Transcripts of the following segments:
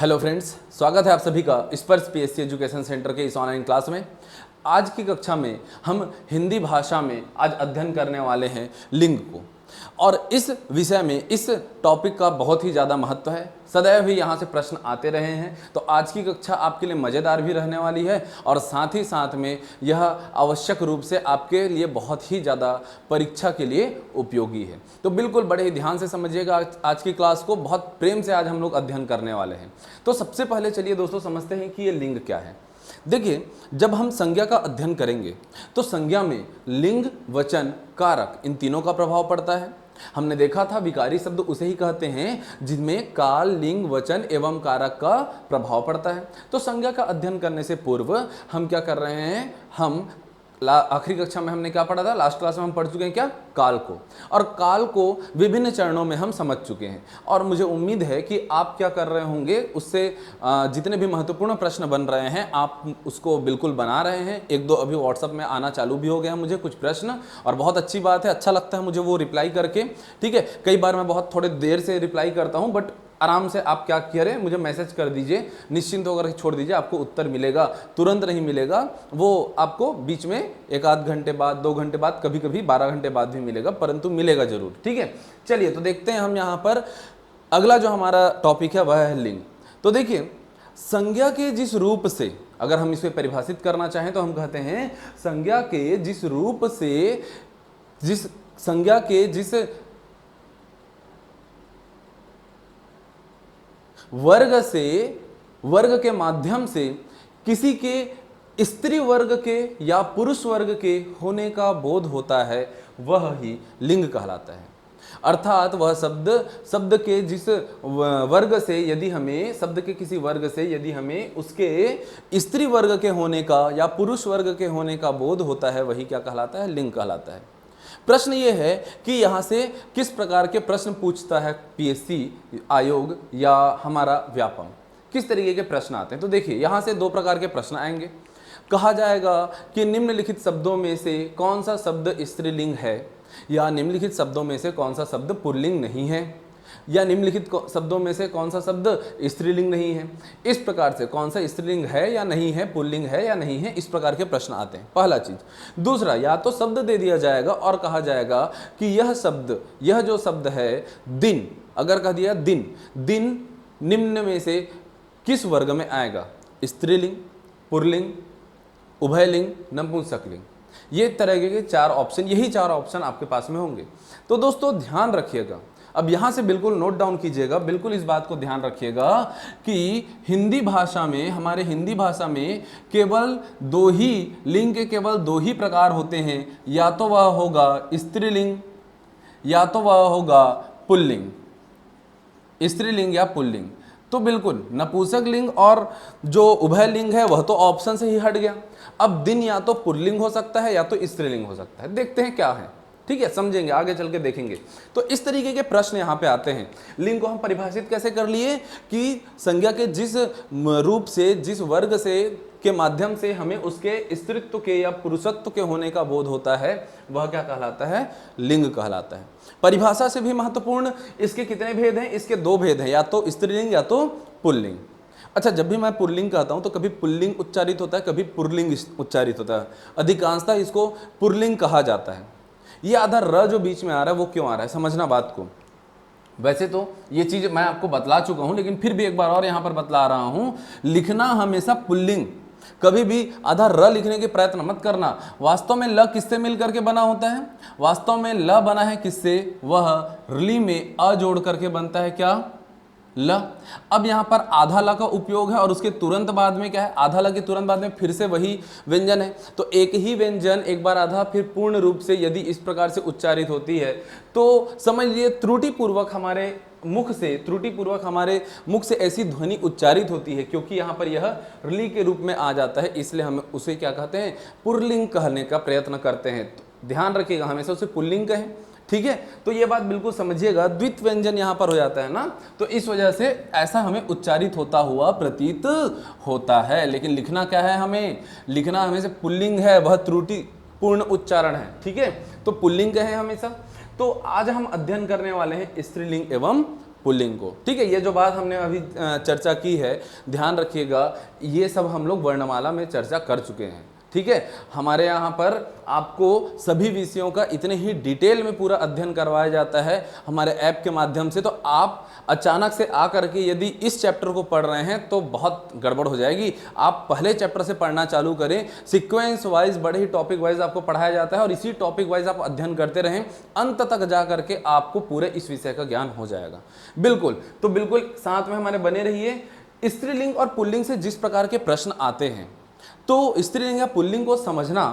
Hello friends, स्वागत है आप सभी का स्पर्श पीएससी एजुकेशन सेंटर के इस ऑनलाइन क्लास में। आज की कक्षा में हम हिंदी भाषा में आज अध्ययन करने वाले हैं लिंग को, और इस विषय में इस टॉपिक का बहुत ही ज़्यादा महत्व है। सदैव ही यहाँ से प्रश्न आते रहे हैं, तो आज की कक्षा आपके लिए मज़ेदार भी रहने वाली है और साथ ही साथ में यह आवश्यक रूप से आपके लिए बहुत ही ज़्यादा परीक्षा के लिए उपयोगी है। तो बिल्कुल बड़े ही ध्यान से समझिएगा आज की क्लास को, बहुत प्रेम से आज हम लोग अध्ययन करने वाले हैं। तो सबसे पहले चलिए दोस्तों समझते हैं कि ये लिंग क्या है। देखिए, जब हम संज्ञा का अध्ययन करेंगे तो संज्ञा में लिंग, वचन, कारक इन तीनों का प्रभाव पड़ता है। हमने देखा था विकारी शब्द उसे ही कहते हैं जिनमें काल, लिंग, वचन एवं कारक का प्रभाव पड़ता है। तो संज्ञा का अध्ययन करने से पूर्व हम क्या कर रहे हैं, हम आखिरी कक्षा में हमने क्या पढ़ा था, लास्ट क्लास में हम पढ़ चुके हैं क्या, काल को, और काल को विभिन्न चरणों में हम समझ चुके हैं। और मुझे उम्मीद है कि आप क्या कर रहे होंगे, उससे जितने भी महत्वपूर्ण प्रश्न बन रहे हैं आप उसको बिल्कुल बना रहे हैं। एक दो अभी व्हाट्सअप में आना चालू भी हो गया मुझे कुछ प्रश्न, और बहुत अच्छी बात है, अच्छा लगता है मुझे वो रिप्लाई करके। ठीक है, कई बार मैं बहुत थोड़े देर से रिप्लाई करता हूँ, बट आराम से आप क्या करें, मुझे मैसेज कर दीजिए, निश्चिंत होकर छोड़ दीजिए, आपको उत्तर मिलेगा। तुरंत नहीं मिलेगा, वो आपको बीच में एक आध घंटे बाद, 2 घंटे बाद, कभी कभी 12 घंटे बाद भी मिलेगा, परंतु मिलेगा जरूर। ठीक है, चलिए तो देखते हैं हम यहाँ पर अगला जो हमारा टॉपिक है वह है लिंग। तो देखिए, संज्ञा के जिस रूप से अगर हम इसे परिभाषित करना चाहें तो हम कहते हैं संज्ञा के जिस रूप से, जिस संज्ञा के जिस वर्ग से, वर्ग के माध्यम से किसी के स्त्री वर्ग के या पुरुष वर्ग के होने का बोध होता है वह ही लिंग कहलाता है। अर्थात वह शब्द के जिस वर्ग से यदि हमें, शब्द के किसी वर्ग से यदि हमें उसके स्त्री वर्ग के होने का या पुरुष वर्ग के होने का बोध होता है वही क्या कहलाता है, लिंग कहलाता है। प्रश्न ये है कि यहाँ से किस प्रकार के प्रश्न पूछता है पीएससी आयोग या हमारा व्यापम, किस तरीके के प्रश्न आते हैं। तो देखिए, यहाँ से 2 प्रकार के प्रश्न आएंगे। कहा जाएगा कि निम्नलिखित शब्दों में से कौन सा शब्द स्त्रीलिंग है, या निम्नलिखित शब्दों में से कौन सा शब्द पुल्लिंग नहीं है, या निम्नलिखित शब्दों में से कौन सा शब्द स्त्रीलिंग नहीं है। इस प्रकार से कौन सा स्त्रीलिंग है या नहीं है, पुल्लिंग है या नहीं है, इस प्रकार के प्रश्न आते हैं, पहला चीज। दूसरा, या तो शब्द दे दिया जाएगा और कहा जाएगा कि यह शब्द, यह जो शब्द है दिन, अगर कह दिया दिन, दिन निम्न में से किस वर्ग में आएगा, स्त्रीलिंग, पुल्लिंग, उभयलिंग, नपुंसकलिंग। ये तरह के 4 ऑप्शन, यही 4 ऑप्शन आपके पास में होंगे। तो दोस्तों ध्यान रखिएगा, अब यहाँ से बिल्कुल नोट डाउन कीजिएगा, बिल्कुल इस बात को ध्यान रखिएगा कि हिंदी भाषा में, हमारे हिंदी भाषा में केवल 2 ही लिंग के केवल 2 ही प्रकार होते हैं, या तो वह होगा स्त्रीलिंग या तो वह होगा पुल्लिंग, स्त्रीलिंग या पुल्लिंग। तो बिल्कुल नपुंसक लिंग और जो उभय लिंग है वह तो ऑप्शन से ही हट गया। अब दिन या तो पुल्लिंग हो सकता है या तो स्त्रीलिंग हो सकता है, देखते हैं क्या है। ठीक है, समझेंगे, आगे चल के देखेंगे। तो इस तरीके के प्रश्न यहाँ पे आते हैं। लिंग को हम परिभाषित कैसे कर लिए कि संज्ञा के जिस रूप से, जिस वर्ग से के माध्यम से हमें उसके स्त्रीत्व के या पुरुषत्व के होने का बोध होता है वह क्या कहलाता है, लिंग कहलाता है। परिभाषा से भी महत्वपूर्ण, इसके कितने भेद हैं, इसके 2 भेद हैं, या तो स्त्रीलिंग या तो पुल्लिंग। अच्छा, जब भी मैं पुल्लिंग कहता हूं तो कभी पुल्लिंग उच्चारित होता है, कभी पुल्लिंग उच्चारित होता है। अधिकांशतः इसको पुल्लिंग कहा जाता है। ये आधा र जो बीच में आ रहा है वो क्यों आ रहा है, समझना बात को। वैसे तो ये चीज मैं आपको बतला चुका हूं, लेकिन फिर भी एक बार और यहां पर बतला रहा हूं। लिखना हमेशा पुल्लिंग, कभी भी आधा र लिखने के प्रयत्न मत करना। वास्तव में ल किससे मिल करके बना होता है, वास्तव में ल बना है किससे, वह रली में अ जोड़ करके बनता है क्या, ल। अब यहाँ पर आधा ल का उपयोग है और उसके तुरंत बाद में क्या है, आधा ल के तुरंत बाद में फिर से वही व्यंजन है। तो एक ही व्यंजन एक बार आधा फिर पूर्ण रूप से यदि इस प्रकार से उच्चारित होती है तो समझ लिए त्रुटिपूर्वक हमारे मुख से ऐसी ध्वनि उच्चारित होती है, क्योंकि यहाँ पर यह रली के रूप में आ जाता है, इसलिए हम उसे क्या कहते हैं, पुल्लिंग कहने का प्रयत्न करते हैं। तो ध्यान रखिएगा, हमेशा उसे पुल्लिंग कहें। ठीक है, तो ये बात बिल्कुल समझिएगा, द्वित व्यंजन यहाँ पर हो जाता है ना, तो इस वजह से ऐसा हमें उच्चारित होता हुआ प्रतीत होता है। लेकिन लिखना क्या है, हमें लिखना हमें से पुल्लिंग है, वह त्रुटिपूर्ण उच्चारण है। ठीक है, तो पुल्लिंग है हमेशा। तो आज हम अध्ययन करने वाले हैं स्त्रीलिंग एवं पुल्लिंग को। ठीक है, ये जो बात हमने अभी चर्चा की है, ध्यान रखिएगा, ये सब हम लोग वर्णमाला में चर्चा कर चुके हैं। ठीक है, हमारे यहाँ पर आपको सभी विषयों का इतने ही डिटेल में पूरा अध्ययन करवाया जाता है हमारे ऐप के माध्यम से। तो आप अचानक से आकर के यदि इस चैप्टर को पढ़ रहे हैं तो बहुत गड़बड़ हो जाएगी। आप पहले चैप्टर से पढ़ना चालू करें, सीक्वेंस वाइज बड़े ही टॉपिक वाइज आपको पढ़ाया जाता है और इसी टॉपिक वाइज आप अध्ययन करते रहें, अंत तक जा करके आपको पूरे इस विषय का ज्ञान हो जाएगा। बिल्कुल, तो बिल्कुल साथ में हमारे बने रहिए। स्त्रीलिंग और पुल्लिंग से जिस प्रकार के प्रश्न आते हैं, तो स्त्रीलिंग या पुल्लिंग को समझना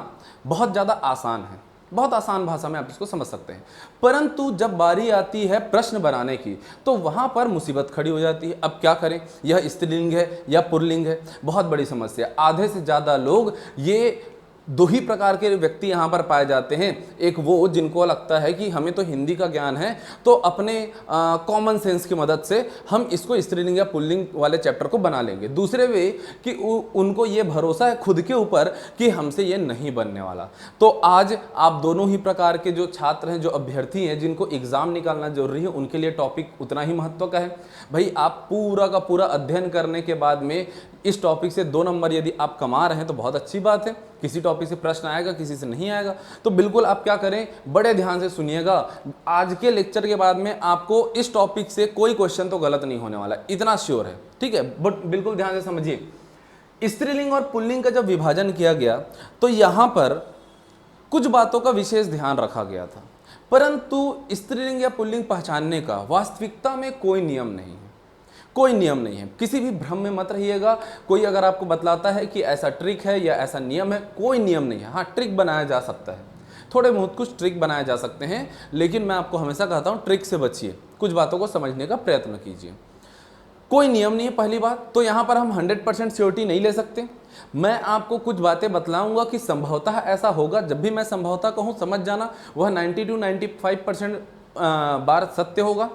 बहुत ज़्यादा आसान है, बहुत आसान भाषा में आप इसको समझ सकते हैं। परंतु जब बारी आती है प्रश्न बनाने की तो वहाँ पर मुसीबत खड़ी हो जाती है। अब क्या करें, यह स्त्रीलिंग है या पुल्लिंग है, बहुत बड़ी समस्या। आधे से ज़्यादा लोग, ये दो ही प्रकार के व्यक्ति यहाँ पर पाए जाते हैं। एक वो जिनको लगता है कि हमें तो हिंदी का ज्ञान है, तो अपने कॉमन सेंस की मदद से हम इसको स्त्रीलिंग या पुल्लिंग वाले चैप्टर को बना लेंगे। दूसरे वे कि उनको ये भरोसा है खुद के ऊपर कि हमसे ये नहीं बनने वाला। तो आज आप दोनों ही प्रकार के जो छात्र हैं, जो अभ्यर्थी हैं, जिनको एग्ज़ाम निकालना जरूरी है, उनके लिए टॉपिक उतना ही महत्व का है। भाई, आप पूरा का पूरा अध्ययन करने के बाद में इस टॉपिक से 2 नंबर यदि आप कमा रहे हैं तो बहुत अच्छी बात है। किसी टॉपिक से प्रश्न आएगा, किसी से नहीं आएगा। तो बिल्कुल आप क्या करें, बड़े ध्यान से सुनिएगा। आज के लेक्चर के बाद में आपको इस टॉपिक से कोई क्वेश्चन तो गलत नहीं होने वाला, इतना श्योर है। ठीक है, बट बिल्कुल ध्यान से समझिए। स्त्रीलिंग और पुल्लिंग का जब विभाजन किया गया तो यहाँ पर कुछ बातों का विशेष ध्यान रखा गया था, परंतु स्त्रीलिंग या पुल्लिंग पहचानने का वास्तविकता में कोई नियम नहीं है, कोई नियम नहीं है। किसी भी भ्रम में मत रहिएगा। कोई अगर आपको बतलाता है कि ऐसा ट्रिक है या ऐसा नियम है, कोई नियम नहीं है। हाँ, ट्रिक बनाया जा सकता है, थोड़े बहुत कुछ ट्रिक बनाए जा सकते हैं, लेकिन मैं आपको हमेशा कहता हूँ ट्रिक से बचिए, कुछ बातों को समझने का प्रयत्न कीजिए। कोई नियम नहीं है, पहली बात तो। यहाँ पर हम 100% श्योरिटी नहीं ले सकते। मैं आपको कुछ बातें बतलाऊंगा कि संभवतः ऐसा होगा। जब भी मैं संभवतः कहूँ, समझ जाना वह 90 to 95% बार सत्य होगा।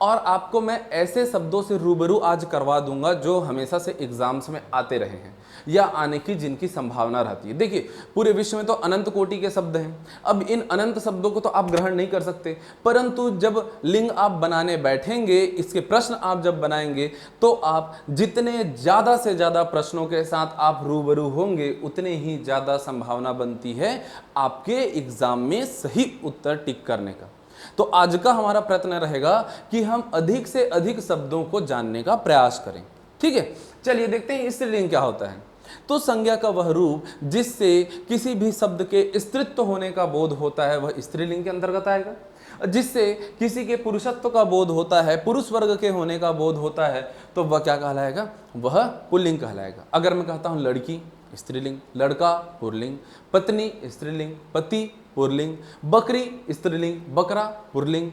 और आपको मैं ऐसे शब्दों से रूबरू आज करवा दूंगा जो हमेशा से एग्जाम्स में आते रहे हैं या आने की जिनकी संभावना रहती है। देखिए, पूरे विश्व में तो अनंत कोटि के शब्द हैं। अब इन अनंत शब्दों को तो आप ग्रहण नहीं कर सकते, परंतु जब लिंग आप बनाने बैठेंगे, इसके प्रश्न आप जब बनाएंगे, तो आप जितने ज़्यादा से ज़्यादा प्रश्नों के साथ आप रूबरू होंगे, उतने ही ज़्यादा संभावना बनती है आपके एग्जाम में सही उत्तर टिक करने का। तो आज का हमारा प्रयत्न रहेगा कि हम अधिक से अधिक शब्दों को जानने का प्रयास करें। ठीक है, चलिए देखते हैं स्त्रीलिंग क्या होता है। तो संज्ञा का वह रूप जिससे किसी भी शब्द के स्त्रीत्व होने का बोध होता है, वह स्त्रीलिंग के अंतर्गत आएगा। जिससे किसी के पुरुषत्व का बोध होता है, पुरुष वर्ग के होने का बोध होता है, तो वह क्या कहलाएगा, वह पुल्लिंग कहलाएगा। अगर मैं कहता हूं लड़की, स्त्रीलिंग, लड़का पुल्लिंग, पत्नी स्त्रीलिंग, पति पुल्लिंग, बकरी स्त्रीलिंग, बकरा पुल्लिंग,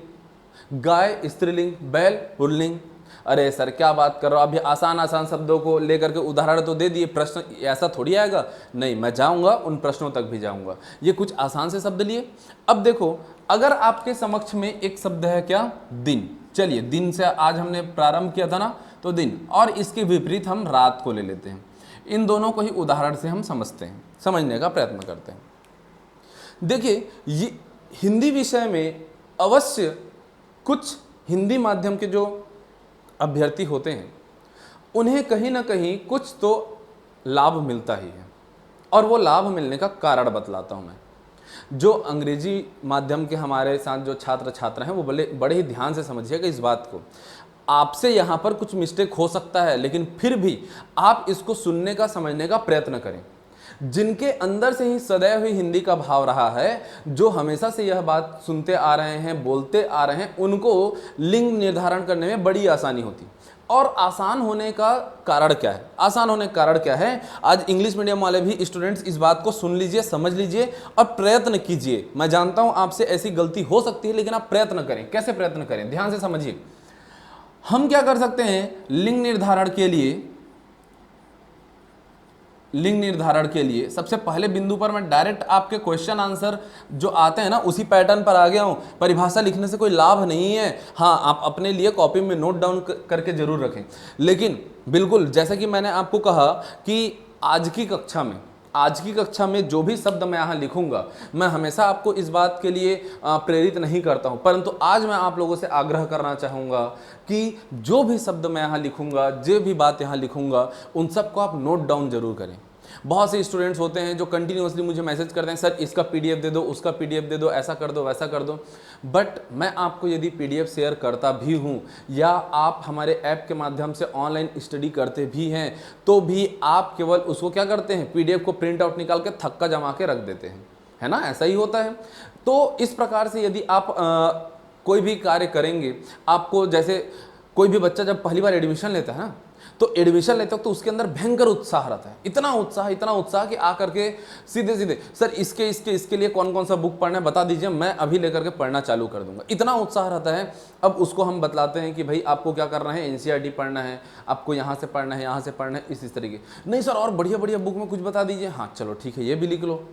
गाय स्त्रीलिंग, बैल पुल्लिंग। अरे सर क्या बात कर रहे हो, अभी आसान आसान शब्दों को लेकर के उदाहरण तो दे दिए, प्रश्न ऐसा थोड़ी आएगा। नहीं, मैं जाऊंगा, उन प्रश्नों तक भी जाऊंगा। ये कुछ आसान से शब्द लिए। अब देखो, अगर आपके समक्ष में एक शब्द है क्या, दिन। चलिए, दिन से आज हमने प्रारंभ किया था ना, तो दिन, और इसके विपरीत हम रात को ले लेते हैं। इन दोनों को ही उदाहरण से हम समझते हैं, समझने का प्रयत्न करते हैं। देखिए, ये हिंदी विषय में अवश्य कुछ हिंदी माध्यम के जो अभ्यर्थी होते हैं, उन्हें कहीं ना कहीं कुछ तो लाभ मिलता ही है, और वो लाभ मिलने का कारण बतलाता हूं मैं। जो अंग्रेजी माध्यम के हमारे साथ जो छात्र छात्रा हैं, वो बड़े ही ध्यान से समझिएगा इस बात को। आपसे यहाँ पर कुछ मिस्टेक हो सकता है, लेकिन फिर भी आप इसको सुनने का, समझने का प्रयत्न करें। जिनके अंदर से ही सदैव ही हिंदी का भाव रहा है, जो हमेशा से यह बात सुनते आ रहे हैं, बोलते आ रहे हैं, उनको लिंग निर्धारण करने में बड़ी आसानी होती। और आसान होने का कारण क्या है, आसान होने का कारण क्या है, आज इंग्लिश मीडियम वाले भी स्टूडेंट्स इस बात को सुन लीजिए, समझ लीजिए और प्रयत्न कीजिए। मैं जानता हूं आपसे ऐसी गलती हो सकती है, लेकिन आप प्रयत्न करें। कैसे प्रयत्न करें, ध्यान से समझिए। हम क्या कर सकते हैं, लिंग निर्धारण के लिए सबसे पहले बिंदु पर मैं डायरेक्ट आपके क्वेश्चन आंसर जो आते हैं ना, उसी पैटर्न पर आ गया हूं। परिभाषा लिखने से कोई लाभ नहीं है। हाँ, आप अपने लिए कॉपी में नोट डाउन करके जरूर रखें, लेकिन बिल्कुल जैसा कि मैंने आपको कहा कि आज आज की कक्षा में जो भी शब्द मैं यहाँ लिखूंगा, मैं हमेशा आपको इस बात के लिए प्रेरित नहीं करता हूँ, परंतु आज मैं आप लोगों से आग्रह करना चाहूँगा कि जो भी शब्द मैं यहाँ लिखूंगा, जो भी बात यहाँ लिखूंगा, उन सबको आप नोट डाउन जरूर करें। बहुत से स्टूडेंट्स होते हैं जो कंटिन्यूअसली मुझे मैसेज करते हैं, सर इसका पीडीएफ दे दो, उसका पीडीएफ दे दो, ऐसा कर दो, वैसा कर दो। बट मैं आपको यदि पीडीएफ शेयर करता भी हूं या आप हमारे ऐप के माध्यम से ऑनलाइन स्टडी करते भी हैं, तो भी आप केवल उसको क्या करते हैं, पीडीएफ को प्रिंट आउट निकाल के थक्का जमा के रख देते हैं, है ना, ऐसा ही होता है। तो इस प्रकार से यदि आप कोई भी कार्य करेंगे, आपको जैसे कोई भी बच्चा जब पहली बार एडमिशन लेता है ना, तो एडमिशन लेते वक्त तो उसके अंदर भयंकर उत्साह रहता है, इतना उत्साह कि आकर के सीधे सीधे सर इसके लिए कौन कौन सा बुक पढ़ना है बता दीजिए, मैं अभी लेकर के पढ़ना चालू कर दूंगा, इतना उत्साह रहता है। अब उसको हम बतलाते हैं कि भाई आपको क्या करना है, एनसीईआरटी पढ़ना है, आपको यहाँ से पढ़ना है, यहाँ से पढ़ना है, इस तरीके। नहीं सर और बढ़िया बढ़िया बुक में कुछ बता दीजिए, हाँ चलो ठीक है ये भी लिख लो।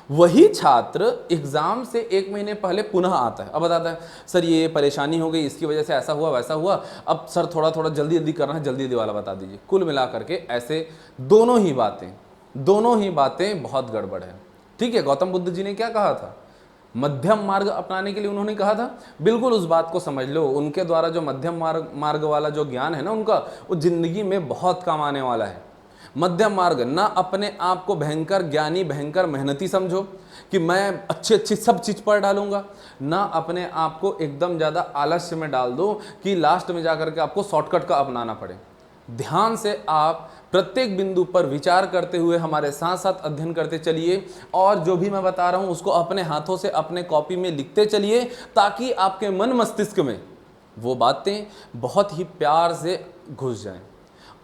वही छात्र एग्जाम से 1 महीने पहले पुनः आता है, अब बताता है सर ये परेशानी हो गई, इसकी वजह से ऐसा हुआ वैसा हुआ, अब सर थोड़ा थोड़ा जल्दी जल्दी करना है, जल्दी जल्दी वाला बता दीजिए। कुल मिला करके ऐसे दोनों ही बातें बहुत गड़बड़ है। ठीक है, गौतम बुद्ध जी ने क्या कहा था, मध्यम मार्ग अपनाने के लिए उन्होंने कहा था, बिल्कुल उस बात को समझ लो। उनके द्वारा जो मध्यम मार्ग वाला जो ज्ञान है ना उनका, वो जिंदगी में बहुत काम आने वाला है। मध्यम मार्ग, ना अपने आप को भयंकर ज्ञानी भयंकर मेहनती समझो कि मैं अच्छी सब चीज पढ़ डालूंगा, ना अपने आप को एकदम ज्यादा आलस्य में डाल दो कि लास्ट में जाकर के आपको शॉर्टकट का अपनाना पड़े। ध्यान से आप प्रत्येक बिंदु पर विचार करते हुए हमारे साथ साथ अध्ययन करते चलिए, और जो भी मैं बता रहा हूं उसको अपने हाथों से अपने कॉपी में लिखते चलिए, ताकि आपके मन मस्तिष्क में वो बातें बहुत ही प्यार से घुस जाएं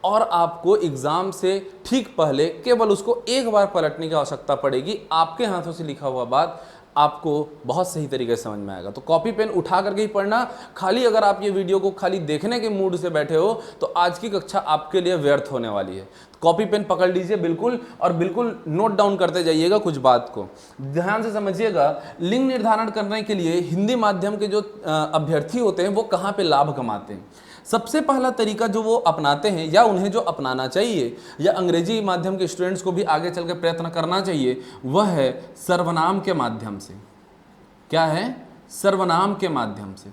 और आपको एग्जाम से ठीक पहले केवल उसको एक बार पलटने की आवश्यकता पड़ेगी। आपके हाथों से लिखा हुआ बात आपको बहुत सही तरीके से समझ में आएगा। तो कॉपी पेन उठा करके ही पढ़ना। खाली अगर आप ये वीडियो को खाली देखने के मूड से बैठे हो तो आज की कक्षा आपके लिए व्यर्थ होने वाली है। कॉपी पेन पकड़ लीजिए बिल्कुल, और बिल्कुल नोट डाउन करते जाइएगा कुछ बात को। ध्यान से समझिएगा, लिंग निर्धारण करने के लिए हिंदी माध्यम के जो अभ्यर्थी होते हैं वो कहाँ पे लाभ कमाते हैं। सबसे पहला तरीका जो वो अपनाते हैं, या उन्हें जो अपनाना चाहिए, या अंग्रेजी माध्यम के स्टूडेंट्स को भी आगे चल के प्रयत्न करना चाहिए, वह है सर्वनाम के माध्यम से। क्या है? सर्वनाम के माध्यम से।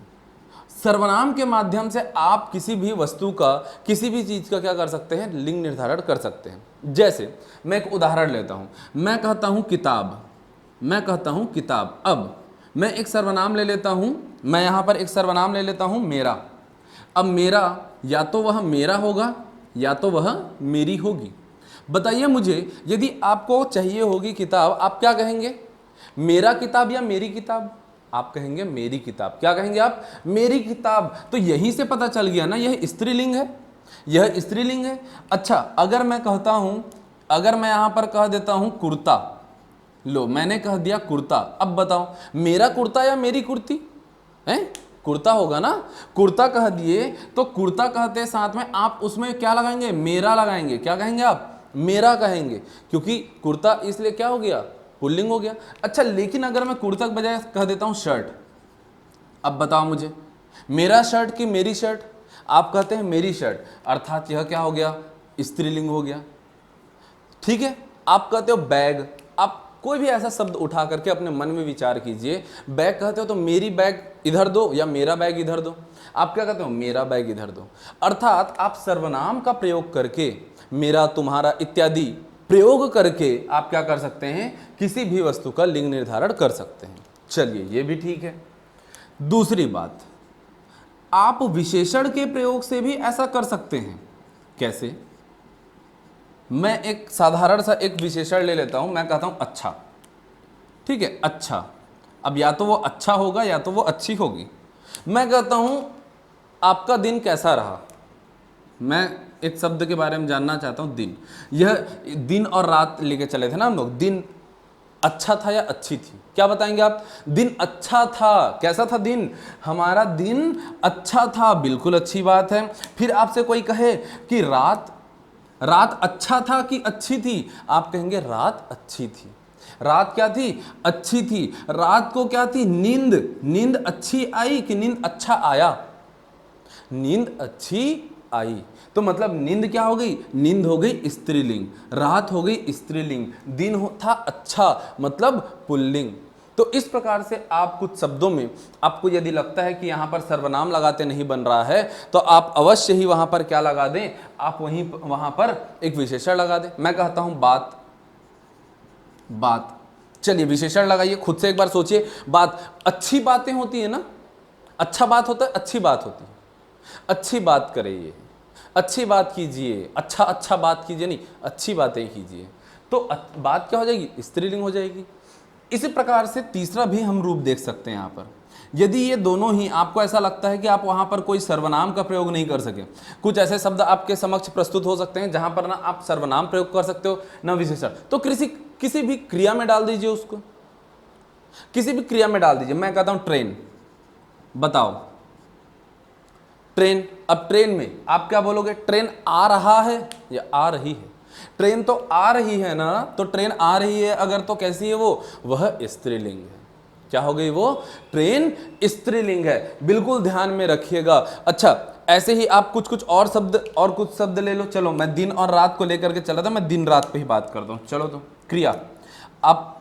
सर्वनाम के माध्यम से आप किसी भी वस्तु का, किसी भी चीज का क्या कर सकते हैं, लिंग निर्धारण कर सकते हैं। जैसे मैं एक उदाहरण लेता हूं, मैं कहता हूं किताब, मैं कहता हूं किताब। अब मैं एक सर्वनाम ले लेता हूं, मैं यहां पर एक सर्वनाम ले लेता हूं मेरा। अब मेरा या तो वह मेरा होगा या तो वह मेरी होगी। बताइए मुझे, यदि आपको चाहिए होगी किताब, आप क्या कहेंगे, मेरा किताब या मेरी किताब? आप कहेंगे मेरी किताब। क्या कहेंगे आप? मेरी किताब। तो यहीं से पता चल गया ना, यह स्त्रीलिंग है, यह स्त्रीलिंग है। अच्छा, अगर मैं कहता हूं, अगर मैं यहां पर कह देता हूं कुर्ता, लो मैंने कह दिया कुर्ता। अब बताओ मेरा कुर्ता या मेरी कुर्ती है? कुर्ता होगा ना। कुर्ता कह दिए तो कुर्ता कहते साथ में आप उसमें क्या लगाएंगे, मेरा लगाएंगे। क्या कहेंगे आप? मेरा कहेंगे, क्योंकि कुर्ता इसलिए क्या हो गया, पुल्लिंग हो गया। अच्छा, लेकिन अगर मैं कुर्ता के बजाय कह देता हूं शर्ट, अब बताओ मुझे, मेरा शर्ट कि मेरी शर्ट? आप कहते हैं मेरी शर्ट, अर्थात यह क्या हो गया, स्त्रीलिंग हो गया। ठीक है। आप कहते हो बैग, आप कोई भी ऐसा शब्द उठा करके अपने मन में विचार कीजिए। बैग कहते हो तो मेरी बैग इधर दो या मेरा बैग इधर दो। आप क्या कहते हो, मेरा बैग इधर दो। अर्थात आप सर्वनाम का प्रयोग करके, मेरा तुम्हारा इत्यादि प्रयोग करके आप क्या कर सकते हैं, किसी भी वस्तु का लिंग निर्धारण कर सकते हैं। चलिए ये भी ठीक है। दूसरी बात, आप विशेषण के प्रयोग से भी ऐसा कर सकते हैं। कैसे? मैं एक साधारण सा एक विशेषण ले लेता हूं, मैं कहता हूं अच्छा। ठीक है, अच्छा। अब या तो वो अच्छा होगा या तो वो अच्छी होगी। मैं कहता हूं आपका दिन कैसा रहा। मैं एक शब्द के बारे में जानना चाहता हूं, दिन। यह दिन और रात लेके चले थे ना हम लोग, दिन अच्छा था या अच्छी थी? क्या बताएंगे आप? दिन अच्छा था। कैसा था दिन? हमारा दिन अच्छा था, बिल्कुल अच्छी बात है। फिर आपसे कोई कहे कि रात अच्छा था कि अच्छी थी? आप कहेंगे रात अच्छी थी। रात क्या थी? अच्छी थी। रात को क्या थी? नींद अच्छी आई कि नींद अच्छा आया? नींद अच्छी आई। तो मतलब नींद क्या हो गई, नींद हो गई स्त्रीलिंग, रात हो गई स्त्रीलिंग, दिन था अच्छा मतलब पुल्लिंग। तो इस प्रकार से आप कुछ शब्दों में आपको यदि लगता है कि यहाँ पर सर्वनाम लगाते नहीं बन रहा है तो आप अवश्य ही वहाँ पर क्या लगा दें, आप वहाँ पर एक विशेषण लगा दें। मैं कहता हूँ बात, बात, चलिए विशेषण लगाइए, खुद से एक बार सोचिए। बात, अच्छी बातें होती है ना, अच्छा बात होता है, अच्छी बात होती है, अच्छी बात करिए, अच्छी बात कीजिए, अच्छा अच्छा बात कीजिए, नहीं अच्छी बातें कीजिए। तो बात क्या हो जाएगी, स्त्रीलिंग हो जाएगी। इसी प्रकार से तीसरा भी हम रूप देख सकते हैं यहाँ पर। यदि ये दोनों ही आपको ऐसा लगता है कि आप वहाँ पर कोई सर्वनाम का प्रयोग नहीं कर सके, कुछ ऐसे शब्द आपके समक्ष प्रस्तुत हो सकते हैं जहाँ पर ना आप सर्वनाम प्रयोग कर सकते हो ना विशेषण, तो किसी भी क्रिया में डाल दीजिए उसको, किसी भी क्रिया में डाल दीजिए। मैं कहता हूँ ट्रेन, बताओ ट्रेन। अब ट्रेन में आप क्या बोलोगे, ट्रेन आ रहा है या आ रही है? ट्रेन तो आ रही है ना, तो ट्रेन आ रही है अगर तो कैसी है वो, वह स्त्रीलिंग है। क्या हो गई वो, ट्रेन स्त्रीलिंग है, बिल्कुल ध्यान में रखिएगा। अच्छा ऐसे ही आप कुछ और कुछ शब्द ले लो। चलो मैं दिन और रात को लेकर के चला था, मैं दिन रात पे ही बात करता हूं। चलो तो क्रिया, आप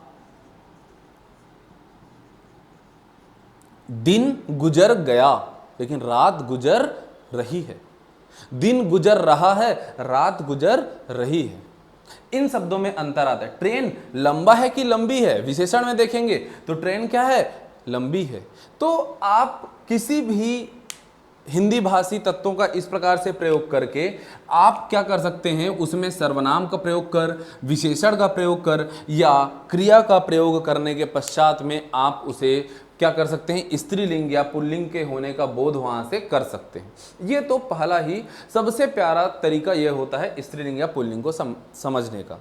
दिन गुजर गया लेकिन रात गुजर रही है, दिन गुजर रहा है, रात गुजर रही है। इन शब्दों में अंतर आता है। ट्रेन लंबा है कि लंबी है, विशेषण में देखेंगे तो ट्रेन क्या है, लंबी है। तो आप किसी भी हिंदी भाषी तत्वों का इस प्रकार से प्रयोग करके आप क्या कर सकते हैं, उसमें सर्वनाम का प्रयोग कर, विशेषण का प्रयोग कर या क्रिया का प्रयोग करने के पश्चात में आप उसे क्या कर सकते हैं, स्त्रीलिंग या पुल्लिंग के होने का बोध वहां से कर सकते हैं। ये तो पहला ही सबसे प्यारा तरीका यह होता है स्त्रीलिंग या पुल्लिंग को समझने का।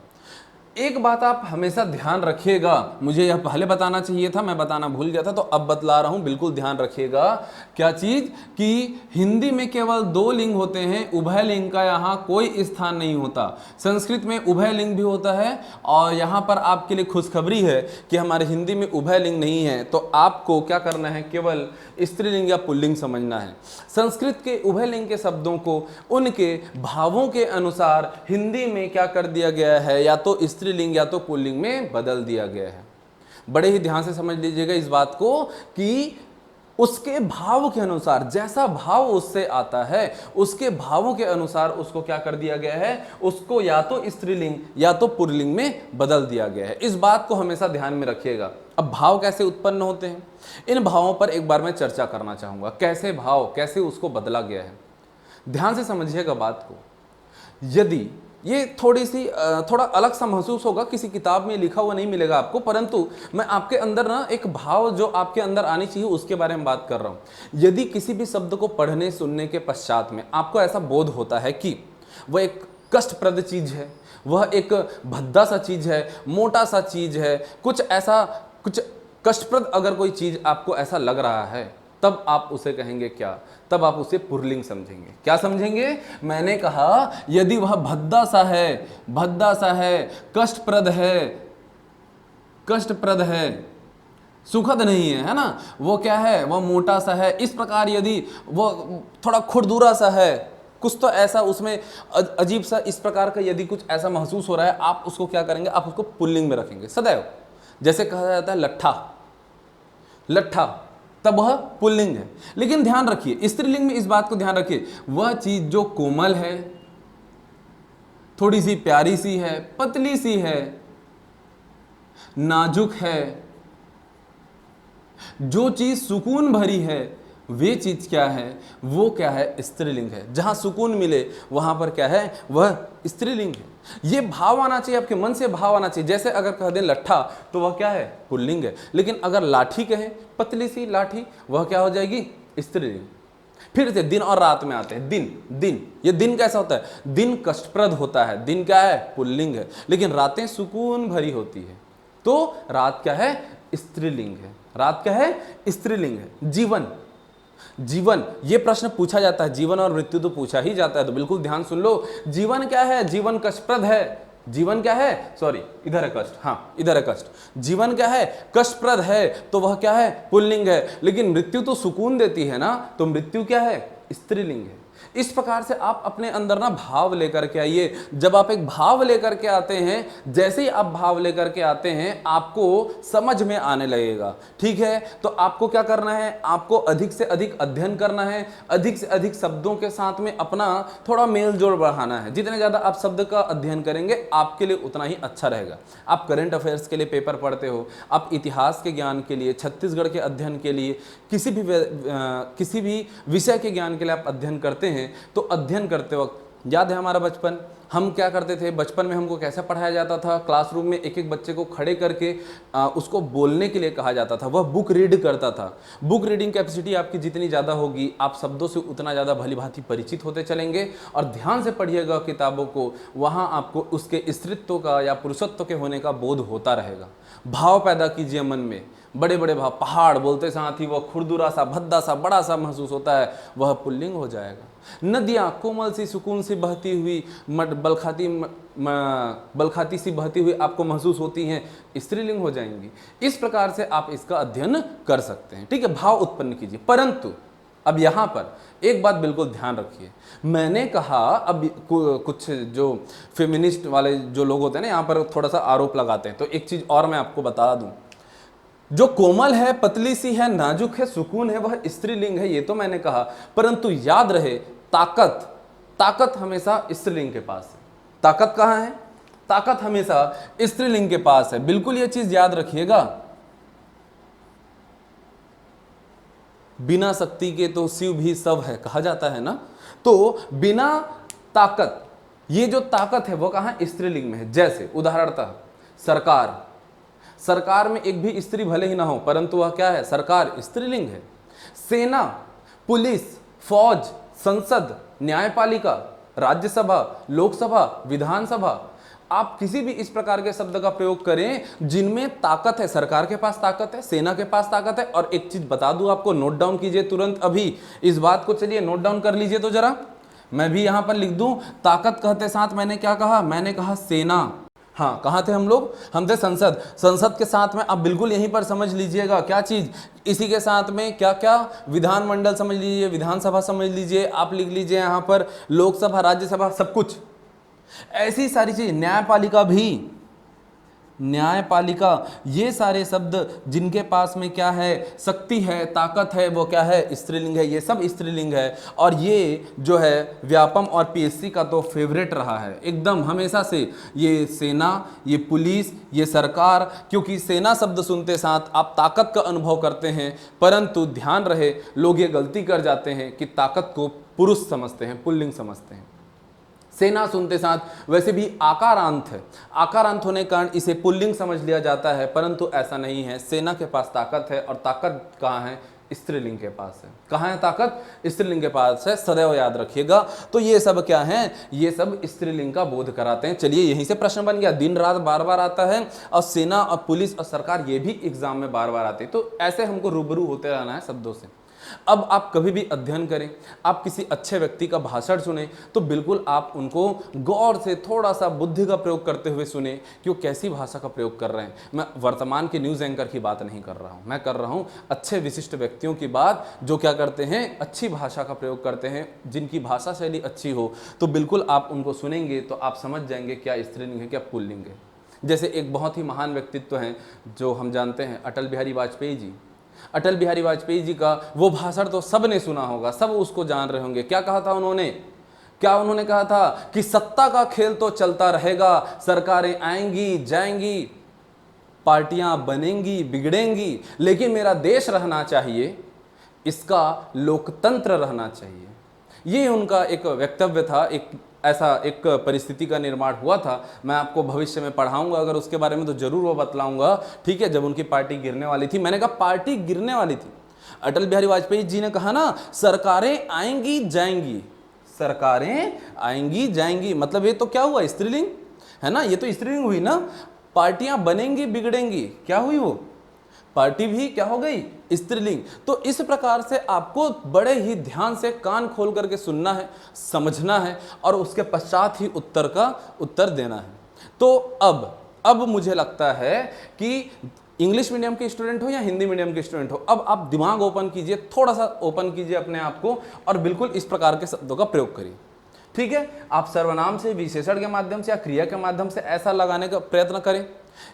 एक बात आप हमेशा ध्यान रखिएगा, मुझे यह पहले बताना चाहिए था, मैं बताना भूल गया था तो अब बतला रहा हूं, बिल्कुल ध्यान रखिएगा। क्या चीज, कि हिंदी में केवल 2 लिंग होते हैं, उभय लिंग का यहाँ कोई स्थान नहीं होता। संस्कृत में उभय लिंग भी होता है और यहाँ पर आपके लिए खुशखबरी है कि हमारे हिंदी में उभय लिंग नहीं है, तो आपको क्या करना है, केवल स्त्रीलिंग या पुल्लिंग समझना है। संस्कृत के उभय लिंग के शब्दों को उनके भावों के अनुसार हिंदी में क्या कर दिया गया है, या तो स्त्रीलिंग या तो पुल्लिंग में बदल दिया गया है। बड़े ही ध्यान से समझ लीजिएगा इस बात को कि उसके भाव के अनुसार, जैसा भाव उससे आता है उसके भावों के अनुसार उसको क्या कर दिया गया है, उसको या तो स्त्रीलिंग या तो पुल्लिंग में बदल दिया गया है। इस बात को हमेशा ध्यान में रखिएगा। अब भाव कैसे उत्पन्न होते हैं, इन भावों पर एक बार मैं चर्चा करना चाहूंगा। कैसे भाव, कैसे उसको बदला गया है, ध्यान से समझिएगा बात को। यदि ये थोड़ा अलग सा महसूस होगा, किसी किताब में लिखा हुआ नहीं मिलेगा आपको, परंतु मैं आपके अंदर ना एक भाव जो आपके अंदर आनी चाहिए उसके बारे में बात कर रहा हूं। यदि किसी भी शब्द को पढ़ने सुनने के पश्चात में आपको ऐसा बोध होता है कि वह एक कष्टप्रद चीज है, वह एक भद्दा सा चीज है, मोटा सा चीज है, कुछ कष्टप्रद अगर कोई चीज आपको ऐसा लग रहा है, तब आप उसे कहेंगे क्या, तब आप उसे पुल्लिंग समझेंगे। क्या समझेंगे, मैंने कहा यदि वह भद्दा सा है, कष्टप्रद है, सुखद नहीं है ना, वो क्या है, वह मोटा सा है, इस प्रकार यदि वो थोड़ा खुरदुरा सा है, कुछ तो ऐसा उसमें अजीब सा, इस प्रकार का यदि कुछ ऐसा महसूस हो रहा है, आप उसको क्या करेंगे, आप उसको पुल्लिंग में रखेंगे सदैव। जैसे कहा जाता है लट्ठा, तब वह पुल्लिंग है। लेकिन ध्यान रखिए, स्त्रीलिंग में इस बात को ध्यान रखिए, वह चीज जो कोमल है, थोड़ी सी प्यारी सी है, पतली सी है, नाजुक है, जो चीज सुकून भरी है, वे चीज क्या है, वो क्या है, स्त्रीलिंग है। जहां सुकून मिले वहां पर क्या है, वह स्त्रीलिंग है। ये भाव आना चाहिए, आपके मन से भाव आना चाहिए। जैसे अगर कह दें लट्ठा तो वह क्या है, पुल्लिंग है। लेकिन अगर लाठी कहें, पतली सी लाठी, वह क्या हो जाएगी, स्त्रीलिंग। फिर से दिन और रात में आते हैं। दिन ये दिन कैसा होता है, दिन कष्टप्रद होता है, दिन क्या है, पुल्लिंग है। लेकिन रातें सुकून भरी होती है, तो रात क्या है, स्त्रीलिंग है। रात क्या है, स्त्रीलिंग है। जीवन ये प्रश्न पूछा जाता है, जीवन और मृत्यु तो पूछा ही जाता है, तो बिल्कुल ध्यान सुन लो। जीवन क्या है, जीवन कष्टप्रद है। जीवन क्या है, सॉरी इधर है कष्ट, हाँ इधर है कष्ट। जीवन क्या है, कष्टप्रद है, तो वह क्या है, पुल्लिंग है। लेकिन मृत्यु तो सुकून देती है ना, तो मृत्यु क्या है, स्त्रीलिंग है। इस प्रकार से आप अपने अंदर ना भाव लेकर के आइए। जब आप एक भाव लेकर के आते हैं, जैसे ही आप भाव लेकर के आते हैं, आपको समझ में आने लगेगा। ठीक है, तो आपको क्या करना है, आपको अधिक से अधिक अध्ययन करना है, अधिक से अधिक शब्दों के साथ में अपना थोड़ा मेल जोड़ बढ़ाना है। जितने ज्यादा आप शब्द का अध्ययन करेंगे आपके लिए उतना ही अच्छा रहेगा। आप करंट अफेयर्स के लिए पेपर पढ़ते हो, आप इतिहास के ज्ञान के लिए, छत्तीसगढ़ के अध्ययन के लिए, किसी भी विषय के ज्ञान के लिए आप अध्ययन करते हैं, तो अध्ययन करते वक्त याद है हमारा बचपन, हम क्या करते थे, बचपन में हमको कैसा पढ़ाया जाता था, क्लासरूम में एक एक बच्चे को खड़े करके उसको बोलने के लिए कहा जाता था, वह बुक रीड करता था। बुक रीडिंग कैपेसिटी आपकी जितनी ज़्यादा होगी, आप शब्दों से उतना ज़्यादा भली भांति परिचित होते चलेंगे। और ध्यान से पढ़िएगा किताबों को, वहाँ आपको उसके स्त्रीत्व का या पुरुषत्व के होने का बोध होता रहेगा। भाव पैदा कीजिए मन में, बड़े बड़े भाव, पहाड़ बोलते साथ ही वह खुरदुरा सा, भद्दा सा, बड़ा सा महसूस होता है, वह पुल्लिंग हो जाएगा। नदियाँ कोमल सी, सुकून से बहती हुई, बलखाती सी बहती हुई आपको महसूस होती हैं, स्त्रीलिंग हो जाएंगी। इस प्रकार से आप इसका अध्ययन कर सकते हैं। ठीक है, भाव उत्पन्न कीजिए। परंतु अब यहाँ पर एक बात बिल्कुल ध्यान रखिए, मैंने कहा अब कुछ जो फेमिनिस्ट वाले जो लोग होते हैं ना, यहाँ पर थोड़ा सा आरोप लगाते हैं, तो एक चीज़ और मैं आपको बता दूं, जो कोमल है, पतली सी है, नाजुक है, सुकून है, वह स्त्रीलिंग है, ये तो मैंने कहा। परंतु याद रहे, ताकत हमेशा स्त्रीलिंग के पास है। ताकत कहाँ है? ताकत हमेशा स्त्रीलिंग के पास है। बिल्कुल ये चीज याद रखिएगा। बिना शक्ति के तो शिव भी सब है, कहा जाता है ना। तो बिना ताकत, ये जो ताकत है वो कहाँ? स्त्रीलिंग में है। जैसे उदाहरणतः सरकार में एक भी स्त्री भले ही ना हो, परंतु वह क्या है? सरकार, स्त्रीलिंग है। सेना, पुलिस, फौज, संसद, न्यायपालिका, राज्यसभा, लोकसभा, विधानसभा, आप किसी भी इस प्रकार के शब्द का प्रयोग करें जिनमें ताकत है। सरकार के पास ताकत है, सेना के पास ताकत है। और एक चीज बता दूं आपको, नोट डाउन कीजिए तुरंत अभी इस बात को, चलिए नोट डाउन कर लीजिए। तो जरा मैं भी यहां पर लिख दूं, ताकत कहते साथ मैंने क्या कहा? मैंने कहा सेना। हाँ, कहाँ थे हम लोग? हम थे संसद। संसद के साथ में आप बिल्कुल यहीं पर समझ लीजिएगा क्या चीज, इसी के साथ में क्या क्या? विधानमंडल समझ लीजिए, विधानसभा समझ लीजिए, आप लिख लीजिए यहाँ पर लोकसभा, राज्यसभा, सब कुछ ऐसी सारी चीज, न्यायपालिका भी, न्यायपालिका, ये सारे शब्द जिनके पास में क्या है? शक्ति है, ताकत है, वो क्या है? स्त्रीलिंग है। ये सब स्त्रीलिंग है। और ये जो है व्यापम और पीएससी का तो फेवरेट रहा है एकदम हमेशा से, ये सेना, ये पुलिस, ये सरकार। क्योंकि सेना शब्द सुनते साथ आप ताकत का अनुभव करते हैं, परंतु ध्यान रहे लोग ये गलती कर जाते हैं कि ताकत को पुरुष समझते हैं, पुल्लिंग समझते हैं। सेना सुनते साथ वैसे भी आकारांत है, आकारांत होने के कारण इसे पुल्लिंग समझ लिया जाता है, परंतु ऐसा नहीं है। सेना के पास ताकत है, और ताकत कहाँ है? स्त्रीलिंग के पास है। कहाँ है ताकत? स्त्रीलिंग के पास है, सदैव याद रखिएगा। तो ये सब क्या है? ये सब स्त्रीलिंग का बोध कराते हैं। चलिए, यहीं से प्रश्न बन गया, दिन रात बार बार आता है, और सेना और पुलिस और सरकार ये भी एग्जाम में बार बार आते हैं। तो ऐसे हमको रूबरू होते रहना है शब्दों से। अब आप कभी भी अध्ययन करें, आप किसी अच्छे व्यक्ति का भाषण सुने, तो बिल्कुल आप उनको गौर से थोड़ा सा बुद्धि का प्रयोग करते हुए सुने कि वो कैसी भाषा का प्रयोग कर रहे हैं। मैं वर्तमान के न्यूज़ एंकर की बात नहीं कर रहा हूँ, मैं कर रहा हूँ अच्छे विशिष्ट व्यक्तियों की बात, जो क्या करते हैं? अच्छी भाषा का प्रयोग करते हैं, जिनकी भाषा शैली अच्छी हो। तो बिल्कुल आप उनको सुनेंगे तो आप समझ जाएंगे क्या स्त्रीलिंग है, क्या पुल्लिंग है। जैसे एक बहुत ही महान व्यक्तित्व हैं जो हम जानते हैं, अटल बिहारी वाजपेयी जी। अटल बिहारी वाजपेयी जी का वो भाषण तो सब ने सुना होगा, सब उसको जान रहे होंगे। क्या कहा था उन्होंने? क्या उन्होंने कहा था? कि सत्ता का खेल तो चलता रहेगा, सरकारें आएंगी जाएंगी, पार्टियां बनेंगी बिगड़ेंगी, लेकिन मेरा देश रहना चाहिए, इसका लोकतंत्र रहना चाहिए। ये उनका एक वक्तव्य था। एक ऐसा एक परिस्थिति का निर्माण हुआ था, मैं आपको भविष्य में पढ़ाऊंगा अगर उसके बारे में, तो जरूर वो बतलाऊंगा। ठीक है, जब उनकी पार्टी गिरने वाली थी, मैंने कहा पार्टी गिरने वाली थी, अटल बिहारी वाजपेयी जी ने कहा ना, सरकारें आएंगी जाएंगी, सरकारें आएंगी जाएंगी, मतलब ये तो क्या हुआ? स्त्रीलिंग है ना, ये तो स्त्रीलिंग हुई ना। पार्टियां बनेंगी बिगड़ेंगी, क्या हुई? वो पार्टी भी क्या हो गई? स्त्रीलिंग। तो इस प्रकार से आपको बड़े ही ध्यान से कान खोल करके सुनना है, समझना है, और उसके पश्चात ही उत्तर देना है। तो अब मुझे लगता है कि इंग्लिश मीडियम के स्टूडेंट हो या हिंदी मीडियम के स्टूडेंट हो, अब आप दिमाग ओपन कीजिए, थोड़ा सा ओपन कीजिए अपने आप को और बिल्कुल इस प्रकार के शब्दों का प्रयोग करिए। ठीक है, आप सर्वनाम से, विशेषण के माध्यम से या क्रिया के माध्यम से ऐसा लगाने का प्रयत्न करें।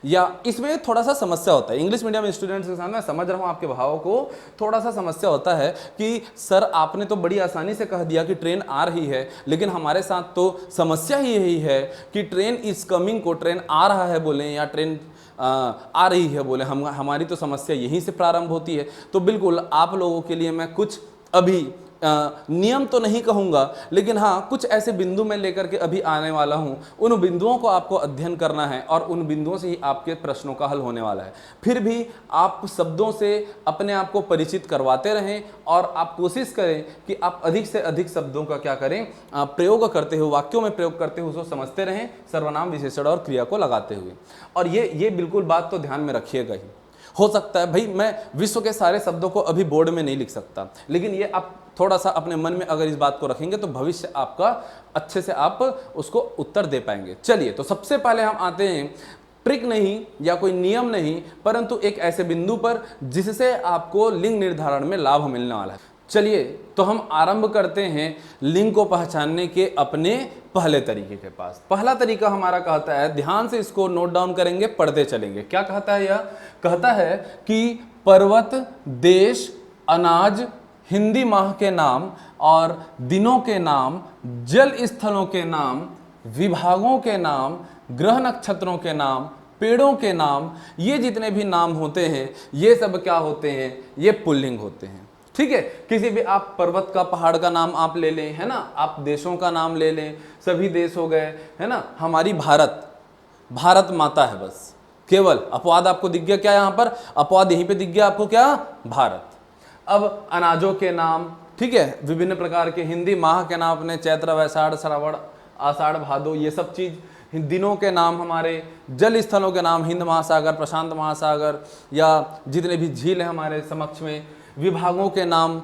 या इसमें थोड़ा सा समस्या होता है इंग्लिश मीडियम स्टूडेंट्स के साथ, मैं समझ रहा हूँ आपके भावों को, थोड़ा सा समस्या होता है कि सर आपने तो बड़ी आसानी से कह दिया कि ट्रेन आ रही है, लेकिन हमारे साथ तो समस्या ही यही है कि ट्रेन इज कमिंग को ट्रेन आ रहा है बोलें या ट्रेन आ रही है बोले, हमारी तो समस्या यहीं से प्रारंभ होती है। तो बिल्कुल आप लोगों के लिए मैं कुछ अभी नियम तो नहीं कहूँगा, लेकिन हाँ कुछ ऐसे बिंदु मैं लेकर के अभी आने वाला हूँ। उन बिंदुओं को आपको अध्ययन करना है और उन बिंदुओं से ही आपके प्रश्नों का हल होने वाला है। फिर भी आप शब्दों से अपने आप को परिचित करवाते रहें और आप कोशिश करें कि आप अधिक से अधिक शब्दों का क्या करें, प्रयोग करते हुए, वाक्यों में प्रयोग करते हुए उसको समझते रहें, सर्वनाम, विशेषण और क्रिया को लगाते हुए। और ये बिल्कुल बात तो ध्यान में रखिएगा ही। हो सकता है भाई मैं विश्व के सारे शब्दों को अभी बोर्ड में नहीं लिख सकता, लेकिन ये आप थोड़ा सा अपने मन में अगर इस बात को रखेंगे तो भविष्य आपका अच्छे से आप उसको उत्तर दे पाएंगे। चलिए, तो सबसे पहले हम आते हैं ट्रिक नहीं या कोई नियम नहीं, परंतु एक ऐसे बिंदु पर जिससे आपको लिंग निर्धारण में लाभ मिलने वाला है। चलिए, तो हम आरंभ करते हैं लिंग को पहचानने के अपने पहले तरीके के पास। पहला तरीका हमारा कहता है, ध्यान से इसको नोट डाउन करेंगे, पढ़ते चलेंगे। क्या कहता है? यह कहता है कि पर्वत, देश, अनाज, हिंदी माह के नाम और दिनों के नाम, जल स्थलों के नाम, विभागों के नाम, ग्रह नक्षत्रों के नाम, पेड़ों के नाम, ये जितने भी नाम होते हैं ये सब क्या होते हैं? ये पुल्लिंग होते हैं। ठीक है, किसी भी आप पर्वत का, पहाड़ का नाम आप ले लें, है ना, आप देशों का नाम ले लें, सभी देश हो गए, है ना। हमारी भारत माता है, बस केवल अपवाद आपको दिख गया क्या? यहाँ पर अपवाद यहीं पे दिख गया आपको, क्या? भारत। अब अनाजों के नाम, ठीक है, विभिन्न प्रकार के हिंदी माह के नाम अपने चैत्र, वैशाख, श्रावण, आषाढ़, भादो, ये सब चीज। दिनों के नाम हमारे, जल स्थलों के नाम, हिंद महासागर, प्रशांत महासागर या जितने भी झील है हमारे समक्ष में। विभागों के नाम,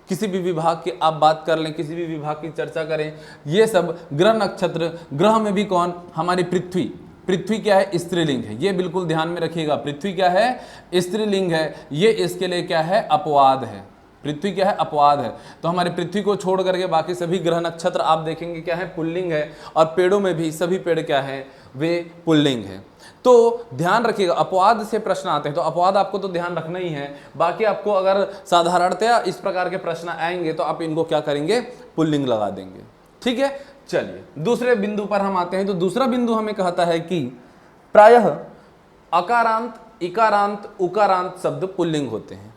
किसी भी विभाग की आप बात कर लें, किसी भी विभाग की चर्चा करें, ये सब। ग्रह नक्षत्र, ग्रह में भी कौन? हमारी पृथ्वी। पृथ्वी क्या है? स्त्रीलिंग है, ये बिल्कुल ध्यान में रखिएगा। पृथ्वी क्या है? स्त्रीलिंग है, ये इसके लिए क्या है? अपवाद है। पृथ्वी क्या है? अपवाद है। तो हमारी पृथ्वी को छोड़ करके बाकी सभी ग्रह नक्षत्र आप देखेंगे क्या है? पुल्लिंग है। और पेड़ों में भी सभी पेड़ क्या है? वे पुल्लिंग है। तो ध्यान रखिएगा, अपवाद से प्रश्न आते हैं तो अपवाद आपको तो ध्यान रखना ही है। बाकी आपको अगर साधारणतया इस प्रकार के प्रश्न आएंगे तो आप इनको क्या करेंगे? पुल्लिंग लगा देंगे। ठीक है, चलिए दूसरे बिंदु पर हम आते हैं। तो दूसरा बिंदु हमें कहता है कि प्रायः अकारांत, इकारांत, उकारांत शब्द पुल्लिंग होते हैं।